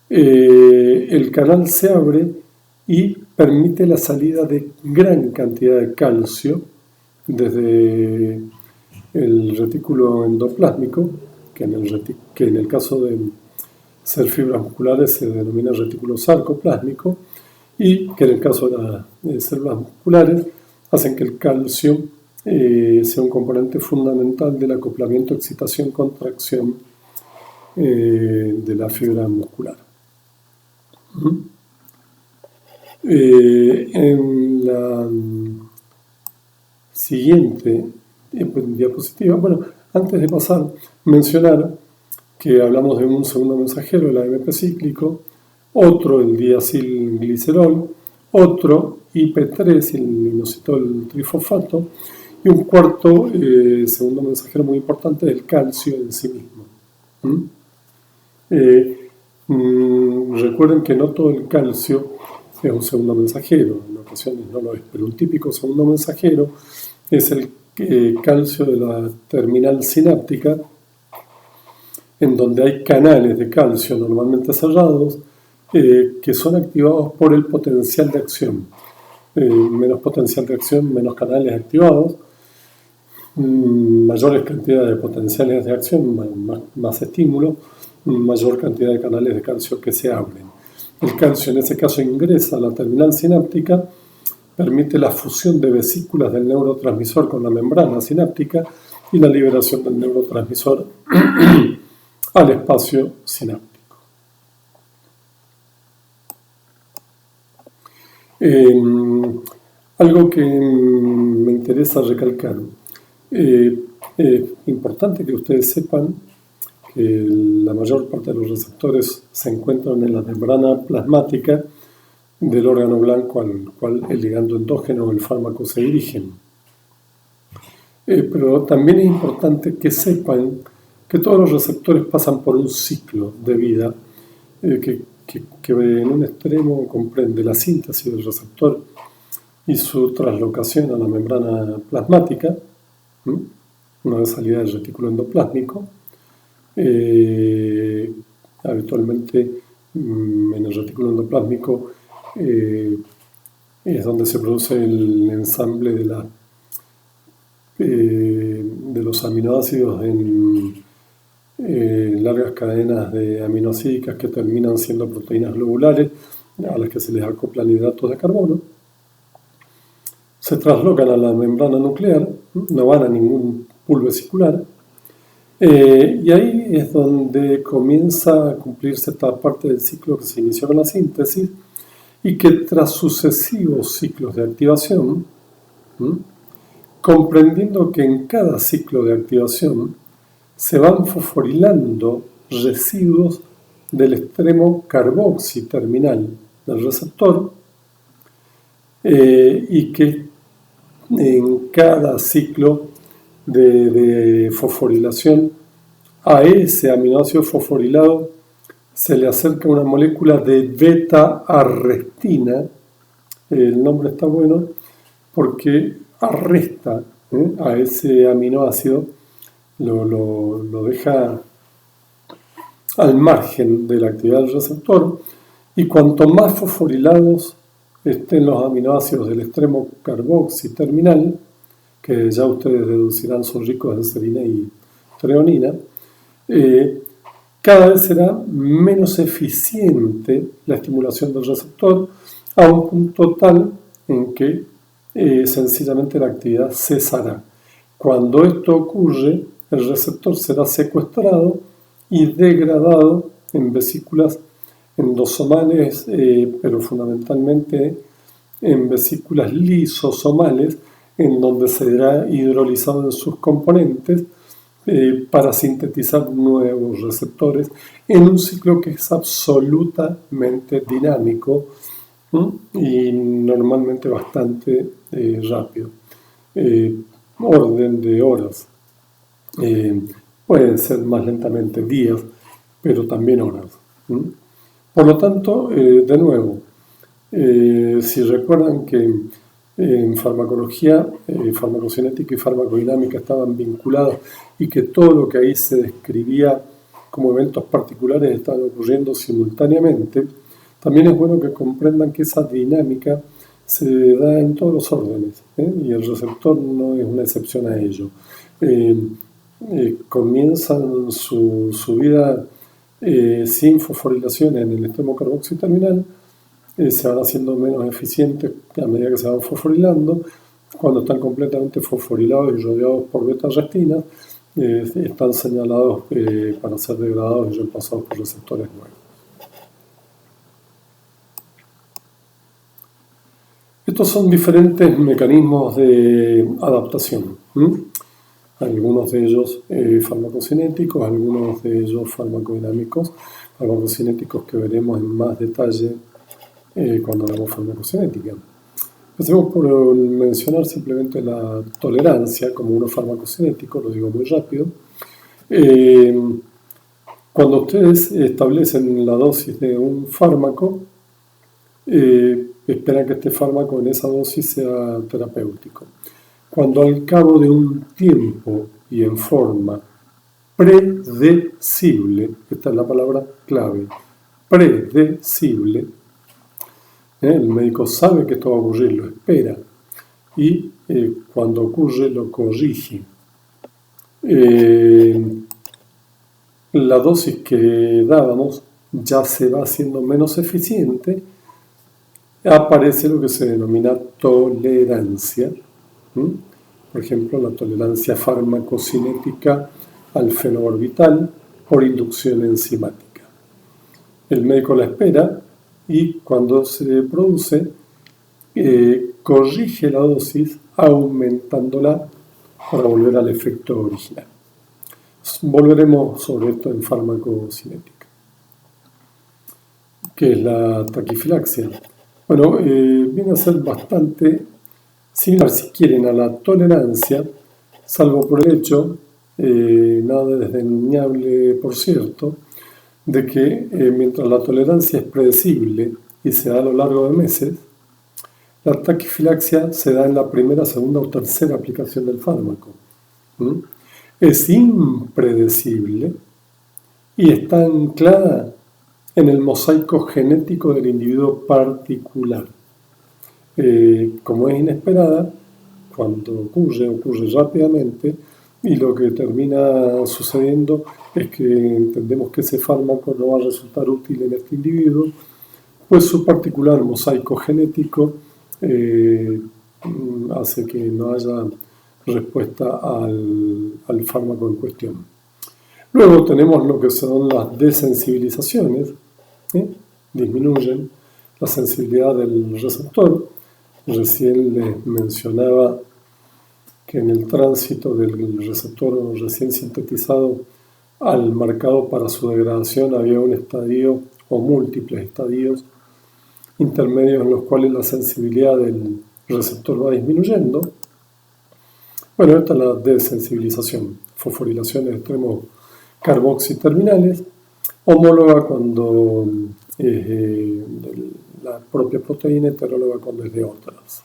el canal se abre y permite la salida de gran cantidad de calcio desde el retículo endoplásmico, que en el caso de ser fibras musculares se denomina retículo sarcoplásmico, y que en el caso de las células musculares hacen que el calcio sea un componente fundamental del acoplamiento, excitación, contracción de la fibra muscular. En la siguiente diapositiva, antes de pasar, mencionar que hablamos de un segundo mensajero, el AMP cíclico, otro el diacilglicerol, otro IP3, el inositol trifosfato, y un cuarto segundo mensajero muy importante, el calcio en sí mismo. Recuerden que no todo el calcio es un segundo mensajero, en ocasiones no lo es, pero un típico segundo mensajero es el calcio de la terminal sináptica, en donde hay canales de calcio normalmente cerrados que son activados por el potencial de acción. Menos potencial de acción, menos canales activados, mayores cantidades de potenciales de acción, más estímulo, mayor cantidad de canales de calcio que se abren. El calcio en ese caso ingresa a la terminal sináptica, permite la fusión de vesículas del neurotransmisor con la membrana sináptica y la liberación del neurotransmisor al espacio sináptico. Algo que me interesa recalcar, es importante que ustedes sepan que la mayor parte de los receptores se encuentran en la membrana plasmática del órgano blanco al cual el ligando endógeno o el fármaco se dirigen. Pero también es importante que sepan que todos los receptores pasan por un ciclo de vida que en un extremo comprende la síntesis del receptor y su traslocación a la membrana plasmática, una vez salida del retículo endoplásmico. Habitualmente en el retículo endoplásmico es donde se produce el ensamble de los aminoácidos en largas cadenas de aminoácidas que terminan siendo proteínas globulares a las que se les acoplan hidratos de carbono. Se traslocan a la membrana nuclear, no van a ningún pool vesicular, y ahí es donde comienza a cumplirse esta parte del ciclo que se inició con la síntesis y que tras sucesivos ciclos de activación, comprendiendo que en cada ciclo de activación se van fosforilando residuos del extremo carboxi terminal del receptor, y que en cada ciclo de fosforilación a ese aminoácido fosforilado se le acerca una molécula de beta-arrestina. El nombre está bueno porque arresta a ese aminoácido lo deja al margen de la actividad del receptor, y cuanto más fosforilados estén los aminoácidos del extremo carboxi terminal, que ya ustedes deducirán son ricos en serina y treonina, cada vez será menos eficiente la estimulación del receptor a un punto tal en que sencillamente la actividad cesará. Cuando esto ocurre, el receptor será secuestrado y degradado en vesículas endosomales, pero fundamentalmente en vesículas lisosomales, en donde será hidrolizado en sus componentes para sintetizar nuevos receptores en un ciclo que es absolutamente dinámico y normalmente bastante rápido. Orden de horas. Pueden ser más lentamente días, pero también horas. Por lo tanto, de nuevo, si recuerdan que en farmacología, farmacocinética y farmacodinámica estaban vinculadas y que todo lo que ahí se describía como eventos particulares estaban ocurriendo simultáneamente, también es bueno que comprendan que esa dinámica se da en todos los órdenes, y el receptor no es una excepción a ello. Comienzan su vida sin fosforilación en el extremo carboxi terminal, se van haciendo menos eficientes a medida que se van fosforilando. Cuando están completamente fosforilados y rodeados por beta-arrectinas, están señalados para ser degradados y reemplazados por receptores nuevos. Estos son diferentes mecanismos de adaptación. Algunos de ellos farmacocinéticos, algunos de ellos farmacodinámicos, farmacocinéticos que veremos en más detalle cuando hablamos de farmacocinética. Empecemos por mencionar simplemente la tolerancia como uno farmacocinético, lo digo muy rápido. Cuando ustedes establecen la dosis de un fármaco, esperan que este fármaco en esa dosis sea terapéutico. Cuando al cabo de un tiempo y en forma predecible, esta es la palabra clave, predecible, el médico sabe que esto va a ocurrir, lo espera, y cuando ocurre lo corrige. La dosis que dábamos ya se va haciendo menos eficiente, aparece lo que se denomina tolerancia. Por ejemplo, la tolerancia farmacocinética al fenobarbital por inducción enzimática. El médico la espera y cuando se produce, corrige la dosis aumentándola para volver al efecto original. Volveremos sobre esto en farmacocinética. ¿Qué es la taquifilaxia? Bueno, viene a ser bastante similar, si quieren, a la tolerancia, salvo por el hecho, nada desdeñable por cierto, de que mientras la tolerancia es predecible y se da a lo largo de meses, la taquifilaxia se da en la primera, segunda o tercera aplicación del fármaco. Es impredecible y está anclada en el mosaico genético del individuo particular. Como es inesperada, cuando ocurre rápidamente, y lo que termina sucediendo es que entendemos que ese fármaco no va a resultar útil en este individuo, pues su particular mosaico genético hace que no haya respuesta al fármaco en cuestión. Luego tenemos lo que son las desensibilizaciones, disminuyen la sensibilidad del receptor. Recién les mencionaba que en el tránsito del receptor recién sintetizado al marcado para su degradación había un estadio o múltiples estadios intermedios en los cuales la sensibilidad del receptor va disminuyendo. Bueno, esta es la desensibilización, fosforilación de extremos carboxi terminales, homóloga cuando es de la propia proteína, heteróloga cuando es de otras.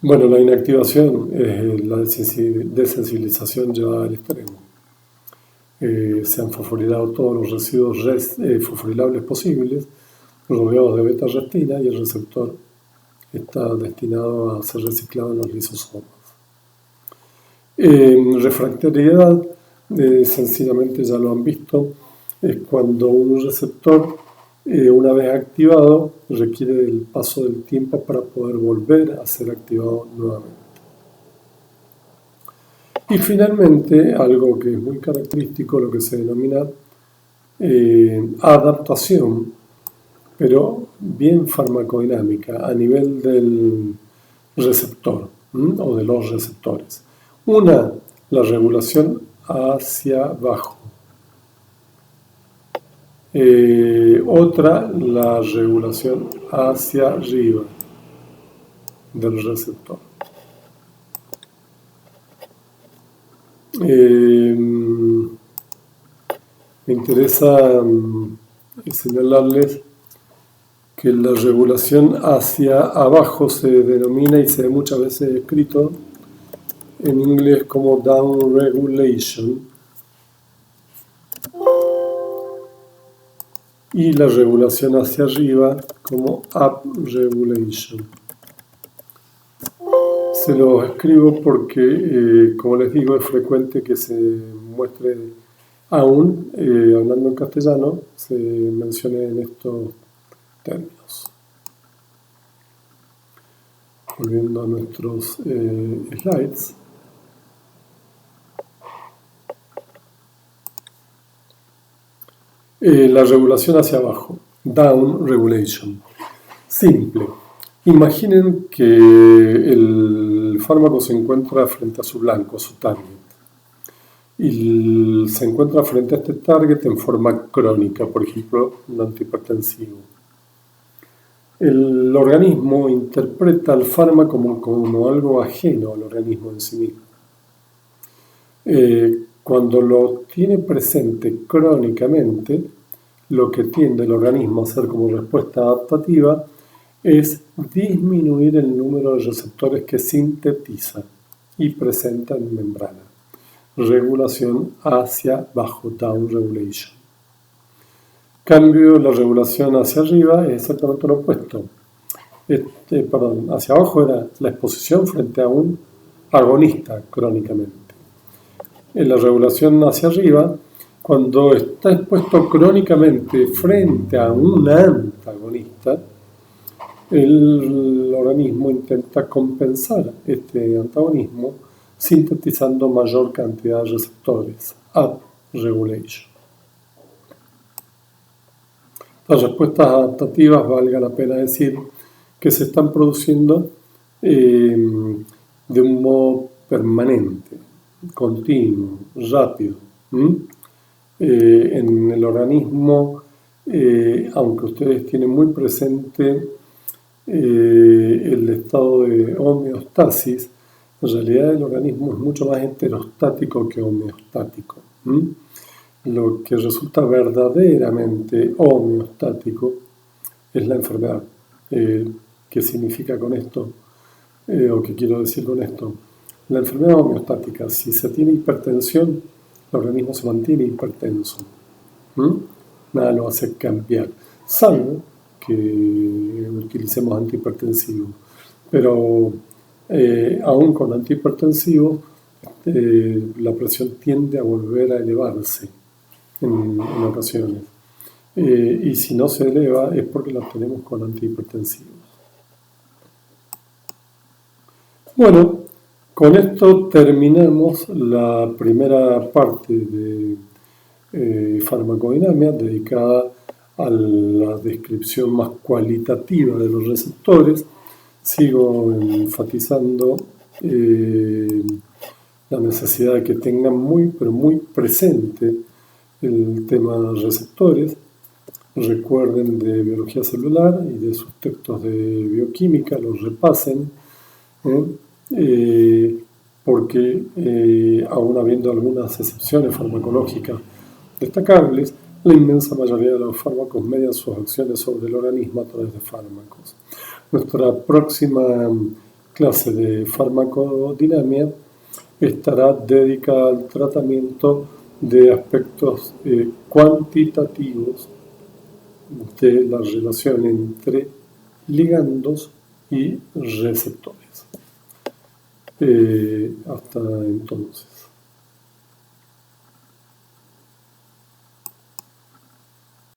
Bueno, la inactivación es la desensibilización llevada al extremo. Se han fosforilado todos los residuos fosforilables posibles, rodeados de beta-arrestina, y el receptor está destinado a ser reciclado en los lisosomas. Refractariedad, sencillamente ya lo han visto, es cuando un receptor, una vez activado, requiere el paso del tiempo para poder volver a ser activado nuevamente. Y finalmente, algo que es muy característico, lo que se denomina adaptación, pero bien farmacodinámica, a nivel del receptor o de los receptores. Una, la regulación hacia abajo. Otra, la regulación hacia arriba del receptor. Me interesa señalarles que la regulación hacia abajo se denomina y se ve muchas veces escrito en inglés como down regulation, y la regulación hacia arriba como up regulation. Se lo escribo porque, como les digo, es frecuente que se muestre, aún hablando en castellano, se mencione en estos términos. Volviendo a nuestros slides. La regulación hacia abajo, down regulation. Simple. Imaginen que el fármaco se encuentra frente a su blanco, su target. Y se encuentra frente a este target en forma crónica, por ejemplo, un antihipertensivo. El organismo interpreta al fármaco como algo ajeno al organismo en sí mismo. Cuando lo tiene presente crónicamente, lo que tiende el organismo a hacer como respuesta adaptativa es disminuir el número de receptores que sintetiza y presenta en membrana. Regulación hacia abajo, down regulation. Cambio, la regulación hacia arriba es exactamente lo opuesto. Hacia abajo era la exposición frente a un agonista crónicamente. En la regulación hacia arriba, cuando está expuesto crónicamente frente a un antagonista, el organismo intenta compensar este antagonismo sintetizando mayor cantidad de receptores, up regulation. Las respuestas adaptativas, valga la pena decir, que se están produciendo de un modo permanente, continuo, rápido. En el organismo, aunque ustedes tienen muy presente el estado de homeostasis, en realidad el organismo es mucho más heterostático que homeostático. Lo que resulta verdaderamente homeostático es la enfermedad. ¿Qué significa con esto? ¿O qué quiero decir con esto? La enfermedad homeostática, si se tiene hipertensión, el organismo se mantiene hipertenso. Nada lo hace cambiar, salvo que utilicemos antihipertensivos. Pero aún con antihipertensivos, la presión tiende a volver a elevarse en ocasiones. Y si no se eleva es porque la tenemos con antihipertensivos. Bueno, con esto terminamos la primera parte de farmacodinámica dedicada a la descripción más cualitativa de los receptores. Sigo enfatizando la necesidad de que tengan muy presente el tema de receptores. Recuerden de biología celular y de sus textos de bioquímica, los repasen, porque aún habiendo algunas excepciones farmacológicas destacables, la inmensa mayoría de los fármacos median sus acciones sobre el organismo a través de fármacos. Nuestra próxima clase de farmacodinamia estará dedicada al tratamiento de aspectos cuantitativos de la relación entre ligandos y receptores. Hasta entonces.